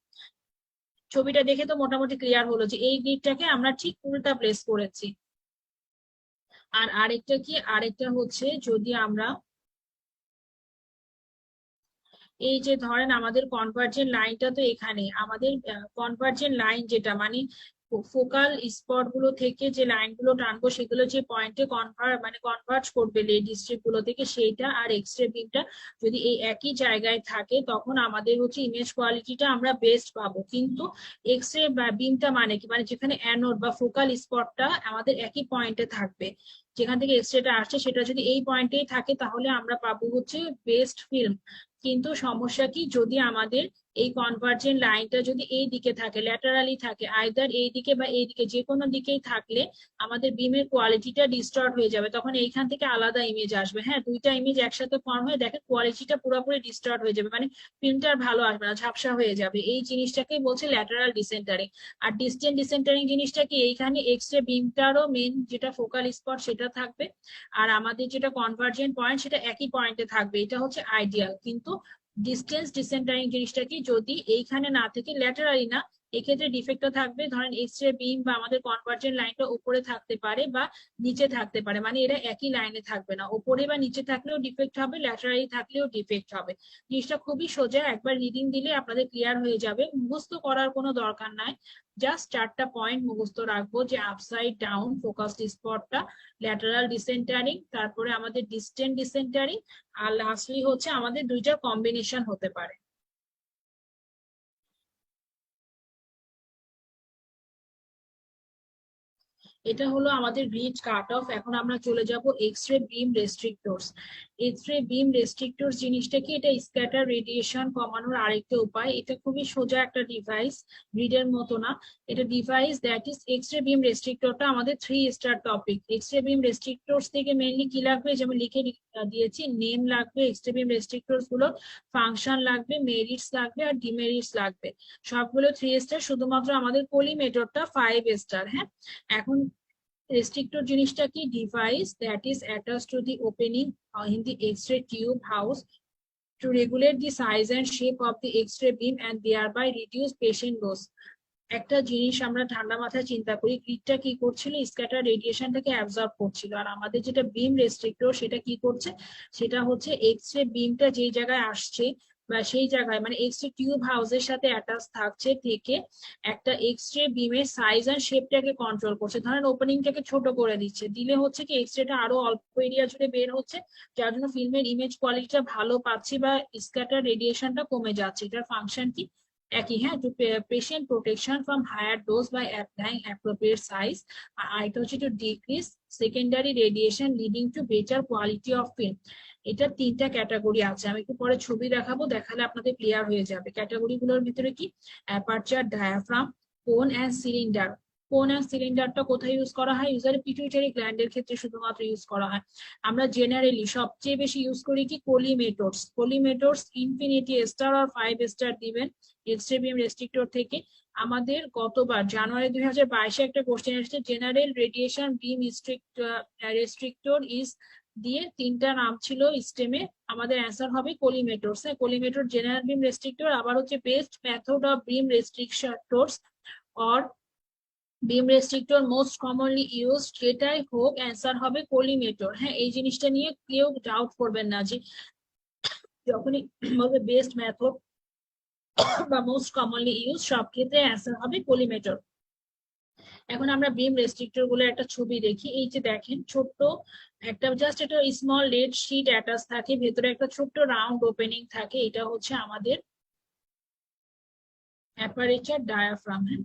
ছবিটা দেখে তো মোটামুটি ক্লিয়ার হলো যে এই গ্রিডটাকে আমরা ঠিক উল্টা প্লেস করেছি। আর আরেকটা কি, আরেকটা হচ্ছে যদি আমরা এই যে ধরেন আমাদের কনভার্জেন্ট লাইনটা তো এখানে, আমাদের কনভার্জেন্ট লাইন যেটা মানে ফোকাল স্পট গুলো থেকে যে লাইনগুলো টানবো সেগুলো যে পয়েন্টে কনভার্জ করবে লেড স্ট্রিপ গুলো থেকে, সেইটা আর এক্সরে বিমটা যদি এই একই জায়গায় থাকে তখন আমাদের হচ্ছে ইমেজ কোয়ালিটিটা আমরা বেস্ট পাবো। কিন্তু এক্সরে বিমটা মানে কি, মানে যেখানে অ্যানোড বা ফোকাল স্পটটা আমাদের একই পয়েন্টে থাকবে, যেখান থেকে এক্সরেটা আসছে সেটা যদি এই পয়েন্টেই থাকে তাহলে আমরা পাবো হচ্ছে বেস্ট ফিল্ম। কিন্তু সমস্যা কি, যদি আমাদের এই কনভার্জেন্ট লাইনটা যদি এই দিকে থাকে, ল্যাটারালি থাকে, আইদার এই দিকে বা এই দিকে, যে কোনো দিকেই থাকলে আমাদের বিমের কোয়ালিটিটা ডিস্টর্ট হয়ে যাবে, তখন এইখান থেকে আলাদা ইমেজ আসবে। হ্যাঁ, দুইটা ইমেজ একসাথে ফর্ম হয়ে দেখেন কোয়ালিটিটা পুরোপুরি ডিস্টর্ট হয়ে যাবে, মানে প্রিন্টার ভালো আসবে না, ঝাপসা হয়ে যাবে। এই জিনিসটাকে বলছে ল্যাটারাল ডিসেন্টারিং। আর ডিস্টেন্ট ডিসেন্টারিং জিনিসটা কি, এইখানে এক্সরে বিমটারও মেন যেটা ফোকাল স্পট সেটা থাকবে আর আমাদের যেটা কনভার্জেন্ট পয়েন্ট সেটা একই পয়েন্টে থাকবে, এটা হচ্ছে আইডিয়াল। কিন্তু ডিস্টেন্স ডিসেন্টারিং জিনিসটা কি, যদি এইখানে না থেকে ল্যাটারালি না এক্ষেত্রে ডিফেক্টটা থাকবে ধরেন এক্স রে বিম বা আমাদের কনভার্জেন্ট লাইনটা উপরে থাকতে পারে বা নিচে থাকতে পারে, মানে এরা একই লাইনে থাকবে না, উপরে বা নিচে থাকলেও ডিফেক্ট হবে, ল্যাটারালি থাকলেও ডিফেক্ট হবে। জিনিসটা খুবই সোজা, একবার রিডিং দিলে আপনাদের ক্লিয়ার হয়ে যাবে, মুখস্থ করার কোনো দরকার নাই। জাস্ট 4টা পয়েন্ট মুখস্থ রাখবো, যে আপসাইড ডাউন ফোকাসড স্পটটা, ল্যাটারাল ডিসেন্টারিং, তারপরে আমাদের ডিস্টেন্ট ডিসেন্টারিং, আর লাস্টলি হচ্ছে আমাদের দুইটার কম্বিনেশন হতে পারে। এটা হলো আমাদের গ্রিড কাট অফ। এখন আমরা চলে যাব এক্স রে বিম রেস্ট্রিক্টরস। এক্স রে বিম রেস্ট্রিক্টরস জিনিসটা কি? এটা স্ক্যাটার রেডিয়েশন কমানোর আরেকটা উপায়। এটা খুবই সোজা একটা ডিভাইস, গ্রিডের মতো না। এটা device that is X ray বিম রেস্ট্রিক্টরটা আমাদের 3 স্টার টপিক। এক্স রে বিম রেস্ট্রিক্টরস থেকে মেইনলি কি লাগবে, যেমন লিখে দিয়েছি, নেম লাগবে, এক্স রে বিম রেস্ট্রিক্টরস গুলো ফাংশন লাগবে, মেরিটস লাগবে আর ডিমেরিটস লাগবে। সবগুলো 3 স্টার, শুধুমাত্র আমাদের কোলিমেটরটা 5 স্টার। হ্যাঁ, এখন restrictor জিনিসটা কি? Device that is attached to the opening in the X-ray tube house to regulate the size and shape of the X-ray beam and thereby reduce patient loss. একটা জিনিস আমরা ঠান্ডা মাথায় চিন্তা করি, গ্রিডটা কি করছিল? স্ক্যাটার রেডিয়েশনটাকে অ্যাবজর্ব করছিল, আর আমাদের যেটা বিম রেস্ট্রিক্টর সেটা কি করছে? সেটা হচ্ছে এক্স-রে বিমটা যেই জায়গায় আসছে বা সেই জায়গায় মানে এক্স-রে টিউব হাউসের সাথে অ্যাটাচ থাকছে থেকে একটা এক্স-রে বিমের সাইজ আর শেপটাকে কন্ট্রোল করছে। ধরেন ওপেনিংটাকে ছোট করে দিচ্ছে, দিলে হচ্ছে কি এক্স-রেটা আরো অল্প এরিয়া জুড়ে বের হচ্ছে, যার জন্য ফিল্মের ইমেজ কোয়ালিটিটা ভালো পাচ্ছি বা স্ক্যাটার রেডিয়েশনটা কমে যাচ্ছে। এটার ফাংশন কি? একই, হ্যাঁ, to patient protection from higher dose by applying appropriate size. আর এটা হচ্ছে to decrease secondary radiation leading to better quality of film. এটা 3টা ক্যাটাগরি আছে, আমি একটু পরে ছবি দেখাবো, দেখালে আপনাদের ক্লিয়ার হয়ে যাবে। ক্যাটাগরি গুলোর ভিতরে কি? অ্যাপারচার, ডায়াফ্রাম, কোন অ্যান্ড সিলিন্ডার। কোন অ্যান্ড সিলিন্ডারটা কোথায় ইউজ করা হয়? ইউজারে পিটুইটারি গ্ল্যান্ডের ক্ষেত্রে শুধুমাত্র ইউজ করা হয়। আমরা জেনারেলি সবচেয়ে বেশি ইউজ করি কি? কোলিমেটরস। কোলিমেটরস ইনফিনিটি স্টার আর 5 স্টার দিবেন এক্স-রে বিম রেস্ট্রিক্টর থেকে। আমাদের গতবার জানুয়ারি 2022-এ একটা কোশ্চেন এসেছে, জেনারেল রেডিয়েশন বিম রেস্ট্রিক্টর ইজ দিয়ে 3টা নাম ছিল স্টেমে, আমাদের অ্যান্সার হবে কোলিমেটরস। হ্যাঁ, কোলিমেটর জেনারেল বিম রেস্ট্রিক্টর, আবার হচ্ছে best method of beam restrictors or beam restrictor most commonly use, যেটাই হোক অ্যান্সার হবে কোলিমেটর। হ্যাঁ, এই জিনিসটা নিয়ে কেউ ডাউট করবেন না যে যখনই বলবে বেস্ট মেথড বা মোস্ট কমনলি ইউজ, সব ক্ষেত্রে অ্যান্সার হবে কোলিমেটর। এখন আমরা বিম রেস্ট্রিক্টর গুলো একটা ছবি দেখি। এই যে দেখেন, ছোট্ট একটা জাস্ট একটা স্মল লেড শিট অ্যাটাচ থাকে, ভেতরে একটা ছোট্ট রাউন্ড ওপেনিং থাকে, এটা হচ্ছে আমাদের অ্যাপারেচার ডায়াফ্রাম। হ্যাঁ,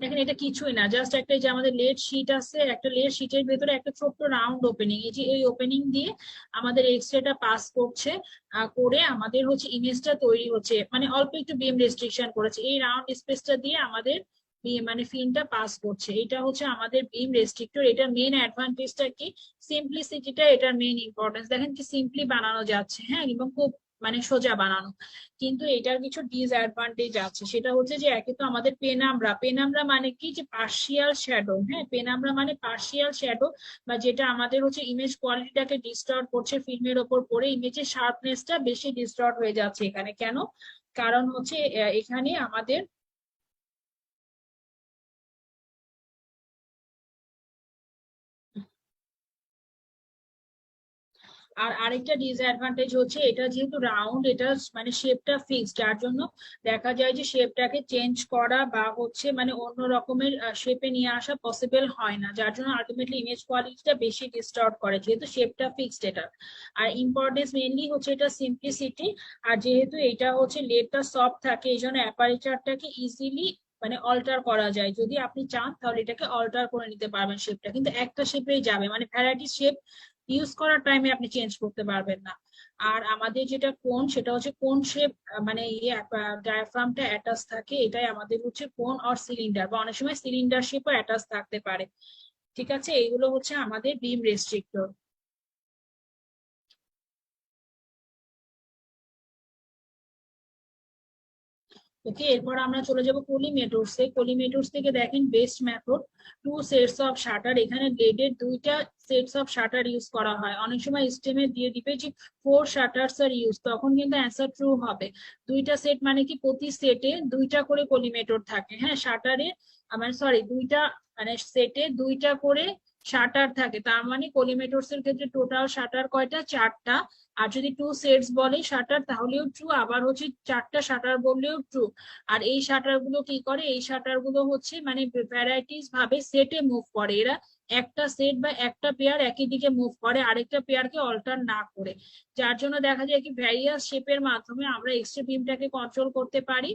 দেখেন এটা কিছুই না, জাস্ট একটা যে আমাদের লেড শিট আছে, একটা লেড শিটের ভেতরে একটা ছোট্ট রাউন্ড ওপেনিং, এই যে এই ওপেনিং দিয়ে আমাদের এক্সরেটা পাস করছে, করে আমাদের হচ্ছে ইমেজটা তৈরি হচ্ছে, মানে অল্প একটু বিম রেস্ট্রিকশন করেছে, এই রাউন্ড স্পেসটা দিয়ে আমাদের মানে ফিল্মটা পাস করছে। এটা হচ্ছে আমাদের বিম রেস্ট্রিক্টর। এটার মেইন অ্যাডভান্টেজটা কি? সিম্পলিসিটিটা এটার মেইন ইম্পর্টেন্স। দেখেন কি সিম্পলি বানানো যাচ্ছে, হ্যাঁ, এবং খুব মানে সোজা বানানো। কিন্তু এটার কিছু ডিসঅ্যাডভান্টেজ আছে, সেটা হচ্ছে যে একে তো আমাদের পেনামরা, পেনামরা মানে কি? যে পার্শিয়াল শ্যাডো। হ্যাঁ, পেনামরা মানে পার্শিয়াল শ্যাডো, বা যেটা আমাদের হচ্ছে ইমেজ কোয়ালিটিটাকে ডিস্টর্ট করছে, ফিল্মের ওপর পড়ে ইমেজের শার্পনেসটা বেশি ডিস্টর্ট হয়ে যাচ্ছে এখানে। কেন? কারণ হচ্ছে এখানে আমাদের আর আরেকটা ডিসঅ্যাডভান্টেজ হচ্ছে এটা যেহেতু রাউন্ড, এটা মানে শেপটা ফিক্সড, যার জন্য দেখা যায় যে শেপটাকে চেঞ্জ করা বা হচ্ছে মানে অন্য রকমের শেপে নিয়ে আসা পসিবল হয় না, যার জন্য আলটিমেটলি ইমেজ কোয়ালিটিটা বেশি ডিস্টর্ট করে, যেহেতু শেপটা ফিক্সড এটা। আর ইম্পর্টেন্স মেইনলি হচ্ছে এটা সিম্পলিসিটি, আর যেহেতু এটা হচ্ছে লেডটা সফট থাকে, এই জন্য অ্যাপারেচারটাকে ইজিলি মানে অল্টার করা যায়, যদি আপনি চান তাহলে এটাকে অল্টার করে নিতে পারবেন শেপটা, কিন্তু একটা শেপেই যাবে, মানে ভ্যারাইটি শেপ ইউজ করার টাইমে আপনি চেঞ্জ করতে পারবেন না। আর আমাদের যেটা কোন, সেটা হচ্ছে কোন শেপ, মানে ইয়ে ডায়াফ্রামটা অ্যাটাচ থাকে, এটাই আমাদের হচ্ছে কোন অর সিলিন্ডার, বা অনেক সময় সিলিন্ডার শেপও অ্যাটাচ থাকতে পারে। ঠিক আছে, এইগুলো হচ্ছে আমাদের বিম রেস্ট্রিক্টর। ওকে, এরপর আমরা চলে যাব কলিমেটরসে। কলিমেটরস থেকে দেখেন best method, 2 sets of shutter. এখানে লেডের 2টা সেটস অফ শাটার ইউজ করা হয়। অনেক সময় স্টেমে দিয়ে দিবে যে 4 শাটার্স আর ইউজ, তখন কিন্তু অ্যান্সার ট্রু হবে। 2টা সেট মানে কি প্রতি সেটে 2টা করে কলিমেটর থাকে, হ্যাঁ শাটারে, মানে সরি 2টা মানে সেটে 2টা করে শাটার থাকে, তার মানে কলিমেটরস এর ক্ষেত্রে টোটাল শাটার কয়টা, 4টা। আর যদি 2 সেটস বলে শাটার তাহলেও ট্রু, আবার হচ্ছে 4টা শাটার বললেও ট্রু। আর এই শাটার গুলো কি করে, এই শাটার গুলো হচ্ছে মানে ভ্যারাইটিস ভাবে সেটে মুভ করে। এরা একটা সেট বা একটা পেয়ার একই দিকে মুভ করে, আরেকটা পেয়ারকে অল্টার না করে। যার জন্য দেখা যায় কি ভ্যারিয়াস শেপের মাধ্যমে আমরা এক্সট্রা বিমটাকে কন্ট্রোল করতে পারি।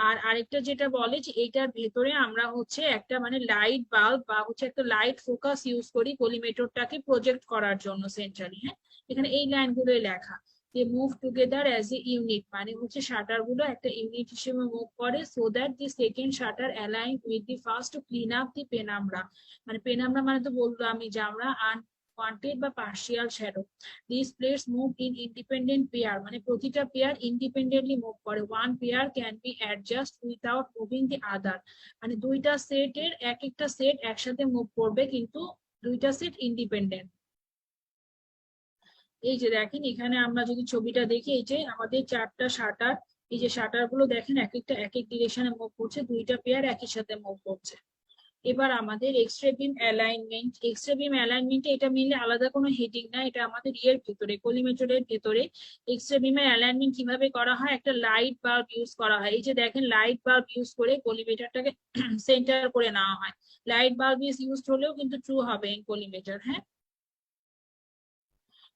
আর আরেকটা যেটা বলে যে এইটার ভেতরে আমরা হচ্ছে একটা মানে লাইট বাল্ব বা হচ্ছে একটা লাইট ফোকাস ইউজ করি কলিমেটরটাকে প্রজেক্ট করার জন্য সেন্ট্রালি। হ্যাঁ, এখানে এই লাইনগুলোই লেখা যে move together as a unit, মানে হচ্ছে শাটার গুলো একটা ইউনিট হিসেবে মুভ করে, so that the second shutter align with the first to clean up the penumbra. মানে পেনাম্বরা মানে তো বললো আমি যে আমরা আনওয়ান্টেড বা partial shadow. This plates move in independent pair, মানে প্রতিটা পেয়ার ইন্ডিপেন্ডেন্টলি মুভ করে। One pair can be adjust without moving the other, মানে 2টা সেটের এক একটা সেট একসাথে মুভ করবে কিন্তু 2টা সেট ইন্ডিপেন্ডেন্ট। এই যে দেখেন এখানে আমরা যদি ছবিটা দেখি, এই যে আমাদের 4টা শাটার, এই যে শাটার গুলো দেখেন এক একটা এক এক ডিরেকশনে মুভ করছে, 2টা পেয়ার একই সাথে মুভ করছে। এবার আমাদের এক্সট্রা বিম অ্যালাইনমেন্ট। এক্সট্রা বিম অ্যালাইনমেন্ট এটা মিললে আলাদা কোনো হেডিং না, এটা আমাদের ইয়ের ভিতরে কলিমেটরের ভেতরে এক্সট্রা বিমের অ্যালাইনমেন্ট কিভাবে করা হয়, একটা লাইট বাল্ব ইউজ করা হয়। এই যে দেখেন লাইট বাল্ব ইউজ করে কলিমেটরটাকে সেন্টার করে নেওয়া হয়। লাইট বাল্ব ইজ ইউজ হলেও কিন্তু ট্রু হবে ইন কলিমেটর। হ্যাঁ,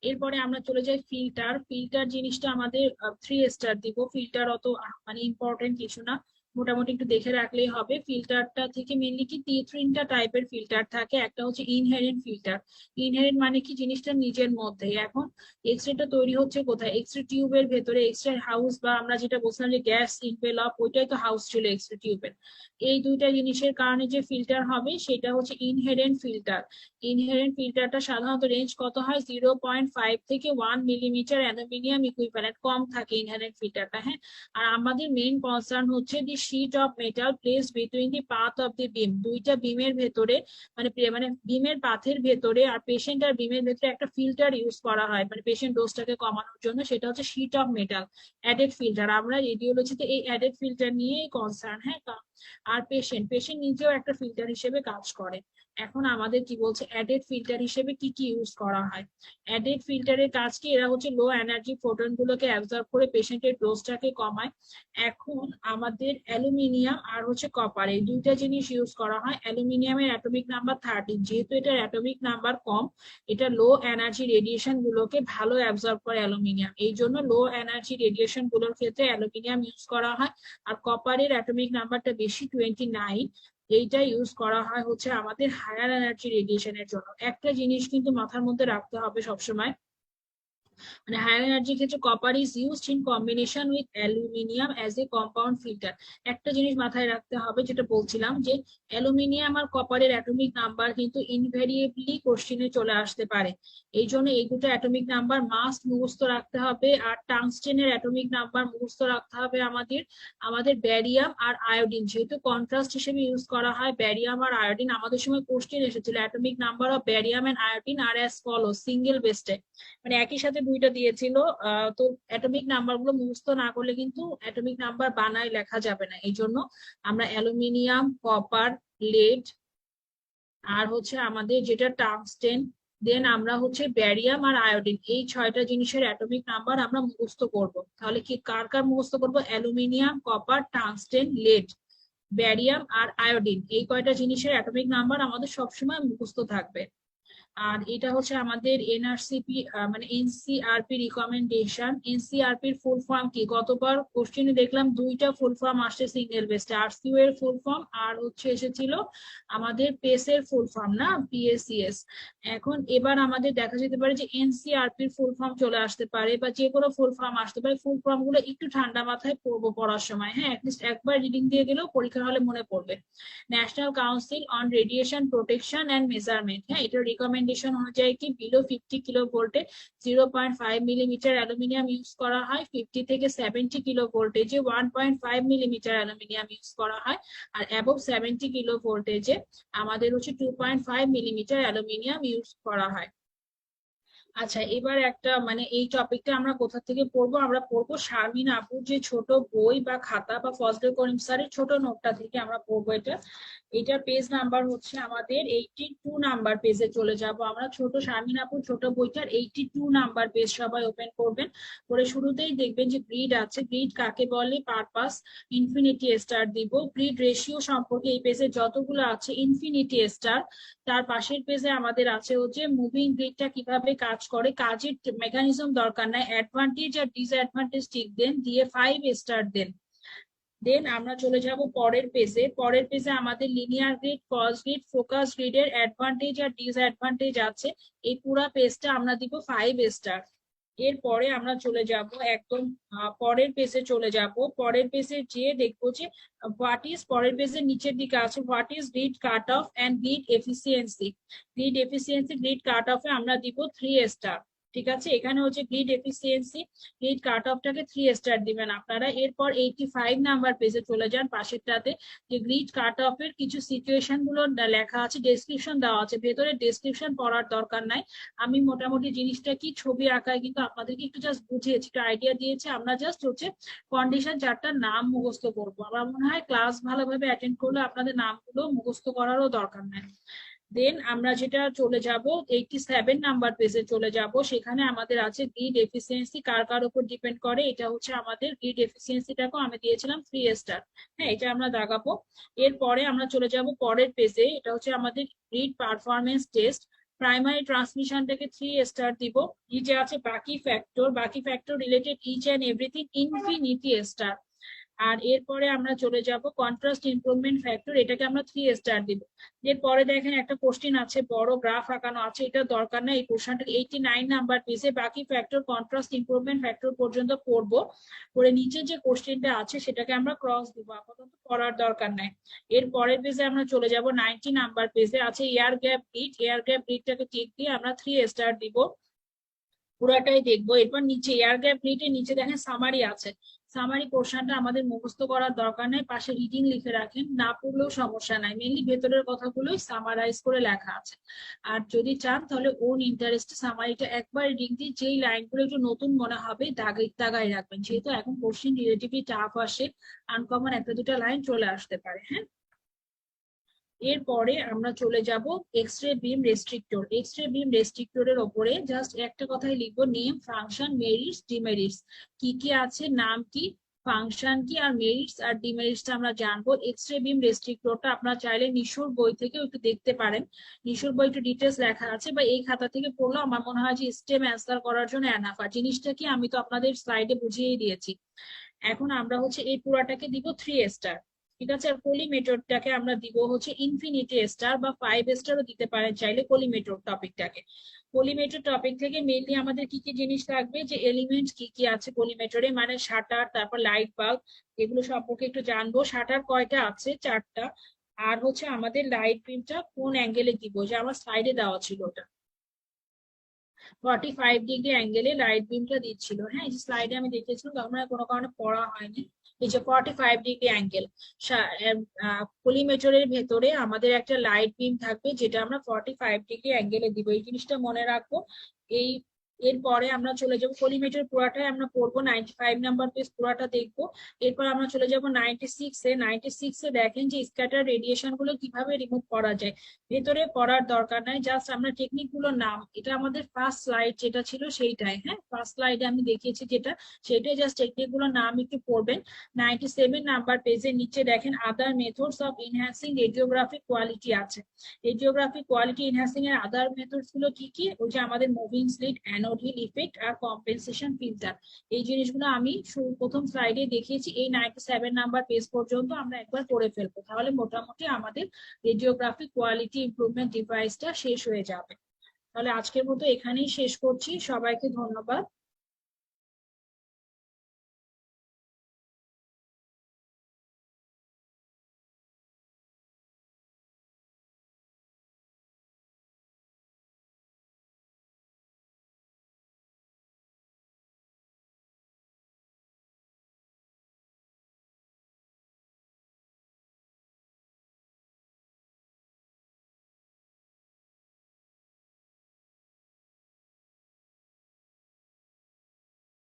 এরপরে আমরা চলে যাই ফিল্টার। ফিল্টার জিনিসটা আমাদের 3 স্টার দিব। ফিল্টার অত মানে ইম্পর্টেন্ট কিছু না, মোটামুটি একটু দেখে রাখলেই হবে। ফিল্টারটা থেকে মেনলি কি 3টা টাইপের ফিল্টার থাকে। একটা হচ্ছে ইনহেরেন্ট ফিল্টার। ইনহেরেন্ট মানে কি জিনিসটা নিজের মধ্যে। এখন এক্সরেটা তৈরি হচ্ছে কোথায়, এক্সরে টিউবের ভেতরে, এক্সরে হাউস, বা আমরা যেটা বলছিলাম যে গ্যাস ইনভেলপ, ওইটাই তো হাউস ছিল এক্সরে টিউবের। এই 2টা জিনিসের কারণে যে ফিল্টার হবে সেটা হচ্ছে ইনহেরেন্ট ফিল্টার। ইনহেরেন্ট ফিল্টারটা সাধারণত রেঞ্জ কত হয়, 0.5 থেকে 1 মিলিমিটার অ্যালুমিনিয়াম ইকুইভ্যালেন্ট, কম থাকে ইনহেরেন্ট ফিল্টারটা। হ্যাঁ, আর আমাদের মেইন কনসার্ন হচ্ছে the sheet of metal placed between the path of the beam. 2টা বিমের ভেতরে মানে মানে বিমের পাথের ভেতরে আর পেশেন্ট আর বিমের ভেতরে একটা ফিল্টার ইউজ করা হয় মানে পেশেন্ট ডোজটাকে কমানোর জন্য, সেটা হচ্ছে sheet of metal added filter. আমরা রেডিওলজিতে এই অ্যাডেড ফিল্টার নিয়েই কনসার্ন। হ্যাঁ, আর পেশেন্ট পেশেন্ট নিজেও একটা ফিল্টার হিসেবে কাজ করে। এখন আমাদের কি বলছে অ্যাডেড ফিল্টার হিসেবে কি কি ইউজ করা হয়। অ্যাডেড ফিল্টারের কাজ কি, এরা হচ্ছে লো এনার্জি ফোটন গুলোকে অ্যাবজর্ব করে পেশেন্টের ডোজটাকে কমায়। এখন আমাদের অ্যালুমিনিয়াম আর হচ্ছে কপার, এই 2টা জিনিস ইউজ করা হয়। অ্যালুমিনিয়ামের অ্যাটমিক নাম্বার 13, যেহেতু এটার অ্যাটমিক নাম্বার কম, এটা লো এনার্জি রেডিয়েশন গুলোকে ভালো অ্যাবজর্ব করে অ্যালুমিনিয়াম, এই জন্য লো এনার্জি রেডিয়েশন গুলোর ক্ষেত্রে অ্যালুমিনিয়াম ইউজ করা হয়। আর কপারের অ্যাটমিক নাম্বারটা বেশি, 29, এইটা ইউজ করা হয় হচ্ছে আমাদের হায়ার এনার্জি রেডিয়েশনের জন্য। একটা জিনিস কিন্তু মাথার মধ্যে রাখতে হবে সবসময়, মানে হায়ার এনার্জির ক্ষেত্রে copper is used in combination with aluminium as a compound filter. একটা জিনিস মাথায় রাখতে হবে যেটা বলছিলাম যে অ্যালুমিনিয়াম আর কপারের অ্যাটমিক নাম্বার কিন্তু ইনভেরিয়েবলি কোশ্চেনে চলে আসতে পারে। এই জন্য এই 2টা অ্যাটমিক নাম্বার মাস্ট মুখস্থ রাখতে হবে। আর টাংস্টেনের অ্যাটমিক নাম্বার মুখস্থ রাখতে হবে আমাদের। আমাদের ব্যারিয়াম আর আয়োডিন যেহেতু কন্ট্রাস্ট হিসেবে ইউজ করা হয়, ব্যারিয়াম আর আয়োডিন আমাদের সময় কোশ্চেন এসেছিল atomic number of barium and iodine আর অ্যাজ ফলো সিঙ্গেল বেস্টে, মানে একই সাথে 2টা দিয়েছিল। তো অ্যাটমিক নাম্বার গুলো মুখস্থ না করলে কিন্তু অ্যাটমিক নাম্বার বানায় লেখা যাবে না। এই জন্য আমরা অ্যালুমিনিয়াম, কপার, লেড আর হচ্ছে আমাদের যেটা টাংস্টেন, দেন আমরা হচ্ছে ব্যারিয়াম আর আয়োডিন, এই 6টা জিনিসের অ্যাটমিক নাম্বার আমরা মুখস্থ করব। তাহলে কি কার কার মুখস্থ করবো, অ্যালুমিনিয়াম, কপার, টাংস্টেন, লেড, ব্যারিয়াম আর আয়োডিন, এই কয়টা জিনিসের অ্যাটমিক নাম্বার আমাদের সবসময় মুখস্থ থাকবে। আর এটা হচ্ছে আমাদের এনআরসিপি মানে এনসিআরপি রিকমেন্ডেশন। এনসিআরপি এর ফুল ফর্ম কি, গতবার কোশ্চেনে দেখলাম 2টা ফুল ফর্ম আসছে সিঙ্গেল বেস্টে, আরসিও এর ফুল ফর্ম আর হচ্ছে এসেছিল আমাদের পেস এর ফুল ফর্ম না, পিএসিএস। এখন এবার আমাদের দেখা যেতে পারে যে এনসিআরপি এর ফুল ফর্ম চলে আসতে পারে বা যে কোনো ফুল ফর্ম আসতে পারে। ফুল ফর্ম গুলো একটু ঠান্ডা মাথায় পড়বো পড়ার সময়, হ্যাঁ অ্যাটলিস্ট একবার রিডিং দিয়ে গেলেও পরীক্ষার হলে মনে পড়বে। National council on radiation protection and measurement, হ্যাঁ এটা রিকমেন্ড রিকমেন্ডেশন অনুযায়ী কি বিলো 50 কিলো ভোল্টে 0.5 মিলিমিটার অ্যালুমিনিয়াম ইউজ করা হয়, 50 থেকে 70 কিলো ভোল্টেজে 1.5 মিলিমিটার অ্যালুমিনিয়াম ইউজ করা হয়, আর অ্যাবভ 70 কিলো ভোল্টেজে আমাদের হচ্ছে 2.5 মিলিমিটার অ্যালুমিনিয়াম ইউজ করা হয়। আচ্ছা, এবার একটা মানে এই টপিকটা আমরা কোথা থেকে পড়বো? আমরা পড়বো শারমিন আপুর যে ছোট বই বা খাতা বা ফজলে করিম স্যারের ছোট নোটটা থেকে আমরা পড়বো এটা। এটার পেজ নাম্বার হচ্ছে আমাদের 82 নাম্বার পেজে চলে যাব আমরা। ছোট শারমিন আপুর ছোট বইটার 82 নাম্বার পেজ সবাই ওপেন করবেন। করে শুরুতেই দেখবেন যে গ্রিড আছে। গ্রিড কাকে বলে? পারপাস ইনফিনিটি স্টার দিব। গ্রিড রেশিও সম্পর্কে এই পেজে যতগুলো আছে ইনফিনিটি স্টার। তার পাশের পেজে আমাদের আছে হচ্ছে মুভিং গ্রিডটা কিভাবে কাজ করে, কাজের মেকানিজম দরকার নাই, অ্যাডভান্টেজ আর ডিসঅ্যাডভান্টেজ ঠিক দেন, দিয়ে 5 স্টার দেন। দেন আমরা চলে যাব পরের পেজে। পরের পেজে আমাদের linear grid, cross grid, focus গ্রিডের অ্যাডভান্টেজ আর ডিসঅ্যাডভান্টেজ আছে। এই পুরো পেজটা আমরা দিব 5 স্টার। এরপরে আমরা চলে যাব একদম পরের পেজে চলে যাব। পরের পেজে যে দেখবো যে হোয়াট ইজ, পরের পেজের নিচের দিকে আছে what is grid cut off and grid efficiency. Grid efficiency, grid cut অফে আমরা দিব 3 স্টার। ঠিক আছে, এখানে হচ্ছে গ্রিড এফিসিয়েন্সি, গ্রিড কাট অফটাকে 3 স্টার দিবেন আপনারা। এরপর 85 নাম্বার পেজে চলে যান পাশেরটাতে, যে গ্রিড কাট অফ এর কিছু সিচুয়েশন গুলো লেখা আছে, ডেসক্রিপশন দেওয়া আছে। ভেতরে ডেসক্রিপশন পড়ার দরকার নাই, আমি মোটামুটি জিনিসটা কি ছবি আঁকায় কিন্তু আপনাদেরকে একটু জাস্ট বুঝিয়েছি, একটু আইডিয়া দিয়েছি। আমরা জাস্ট হচ্ছে কন্ডিশন চারটার নাম মুখস্থ করবো। আমার মনে হয় ক্লাস ভালোভাবে অ্যাটেন্ড করলে আপনাদের নামগুলো মুখস্থ করারও দরকার নাই। দেন আমরা যেটা চলে যাব 87 নাম্বার পেজে চলে যাব। সেখানে আমাদের আছে গ্রিড এফিসিয়েন্সি কার কার উপর ডিপেন্ড করে। এটা হচ্ছে আমাদের গ্রিড এফিসিয়েন্সিটাকেও আমি দিয়েছিলাম 3 স্টার। হ্যাঁ, এটা আমরা দাগাবো। এরপরে আমরা চলে যাব পরের পেজে, এটা হচ্ছে আমাদের গ্রিড পারফরমেন্স টেস্ট। প্রাইমারি ট্রান্সমিশনটাকে 3 স্টার দিব। নিচে আছে বাকি ফ্যাক্টর, বাকি factor related each and everything infinity star. আর এরপরে আমরা চলে যাব কন্ট্রাস্ট ইমপ্রুভমেন্ট ফ্যাক্টর, এটাকে আমরা 3 স্টার দিব। এরপরে দেখেন একটা কোশ্চেন আছে, বড় গ্রাফ আঁকানো আছে, এটা দরকার না। এই কোশ্চেনটা 89 নাম্বার পেজে বাকি ফ্যাক্টর কন্ট্রাস্ট ইমপ্রুভমেন্ট ফ্যাক্টর পর্যন্ত পড়বো। পরে নিচে যে কোশ্চেনটা আছে সেটাকে আমরা ক্রস দিব, আপাতত পড়ার দরকার নাই। এর পরের পেজে আমরা চলে যাব 90 নাম্বার পেজে আছে air gap grid. Air gap গ্রিডটাকে টিক দিয়ে আমরা 3 স্টার দিব, পুরাটাই দেখবো। এরপর নিচে এয়ার গ্যাপ গ্রিডের নিচে দেখেন সামারি আছে। সামারি পোর্শনটা আমাদের মুখস্থ করার দরকার নেই, পাশে রিডিং লিখে রাখেন, না পড়লেও সমস্যা নাই। মেনলি ভেতরের কথাগুলোই সামারাইজ করে লেখা আছে। আর যদি চান তাহলে ওন ইন্টারেস্টে সামারিটা একবার রিডিং দিয়ে যেই লাইনগুলো একটু নতুন মনে হবে দাগাই রাখবেন, যেহেতু এখন কোশ্চেন রিলেটিভলি টাফ আসে, আনকমন একটা দুটা লাইন চলে আসতে পারে। হ্যাঁ, এরপরে আমরা চলে যাব এক্স রে বিম রেস্ট্রিক্টর। এক্স রে বিম রেস্ট্রিক্টরের ওপরে জাস্ট একটা কথাই লিখবো, নেম, ফাংশন, মেরিটস, ডিমেরিটস। কি কি আছে, নাম কি, ফাংশন কি, আর মেরিটস আর ডিমেরিটস আমরা জানবো। এক্স রে বিম রেস্ট্রিক্টরটা আপনারা চাইলে নিশুর বই থেকে একটু দেখতে পারেন, নিশুর বই একটু ডিটেলস লেখা আছে, বা এই খাতা থেকে পড়লে আমার মনে হয় যে স্টেম অ্যান্সার করার জন্য এনাফ। আর জিনিসটা কি আমি তো আপনাদের স্লাইডে বুঝিয়ে দিয়েছি। এখন আমরা হচ্ছে এই পুরাটাকে দিব 3 স্টার। ঠিক আছে, আর কলিমেটরটাকে আমরা দিব হচ্ছে ইনফিনিটি স্টার বা 5 স্টারও দিতে পারেন চাইলে কলিমেটর টপিকটাকে। কলিমেটর টপিক থেকে মেইনলি আমাদের কি কি জিনিস লাগবে, যে এলিমেন্ট কি কি আছে কলিমেটরে, মানে শাটার, তারপর লাইট বাল্ব, এগুলো সম্পর্কে একটু জানবো। শাটার কয়টা আছে? 4টা। আর হচ্ছে আমাদের লাইট বিমটা কোন অ্যাঙ্গেলে দিব, যে আমার স্লাইডে দেওয়া ছিল ওটা 45 ডিগ্রি অ্যাঙ্গেলে লাইট বিমটা দিচ্ছিল। হ্যাঁ, এই স্লাইডে আমি দেখেছিলাম, তখন আর কোনো কারণে পড়া হয়নি। এই যে 45 ডিগ্রি অ্যাঙ্গেল, কলিমেটরের ভেতরে আমাদের একটা লাইট বিম থাকবে যেটা আমরা 45 ডিগ্রি অ্যাঙ্গেলে দিব, এই জিনিসটা মনে রাখবো। এই এরপরে আমরা চলে যাব কলিমেটর পুরাটাই আমরা পড়বো, 95 নাম্বার পেজ পুরাটা দেখবো। এরপর আমরা চলে যাব 96 এ। 96 এ দেখেন যে স্ক্যাটার রেডিয়েশন গুলো কিভাবে রিমুভ করা যায়। ভেতরে পড়ার দরকার নাই, জাস্ট আমরা টেকনিক গুলো নাম, এটা আমাদের ফার্স্ট স্লাইড যেটা ছিল সেইটাই। হ্যাঁ, ফার্স্ট স্লাইডে আমি দেখিয়েছি যেটা, সেটাই জাস্ট টেকনিক গুলো নাম একটু পড়বেন। 97 নাম্বার পেজের নিচে দেখেন other methods of enhancing radiographic quality আছে। রেডিওগ্রাফিক কোয়ালিটি এনহ্যান্সিং এর আদার মেথডস গুলো কি কি, ওই যে আমাদের moving slit, anode heel effect আর কম্পেনসেশন ফিল্টার। এই জিনিসগুলো আমি প্রথম স্লাইডে দেখিয়েছি। এই 97 নাম্বার পেজ পর্যন্ত আমরা একবার করে ফেলবো, তাহলে মোটামুটি আমাদের রেডিওগ্রাফিক কোয়ালিটি ইমপ্রুভমেন্ট ডিভাইসটা শেষ হয়ে যাবে। তাহলে আজকের মতো এখানেই শেষ করছি, সবাইকে ধন্যবাদ।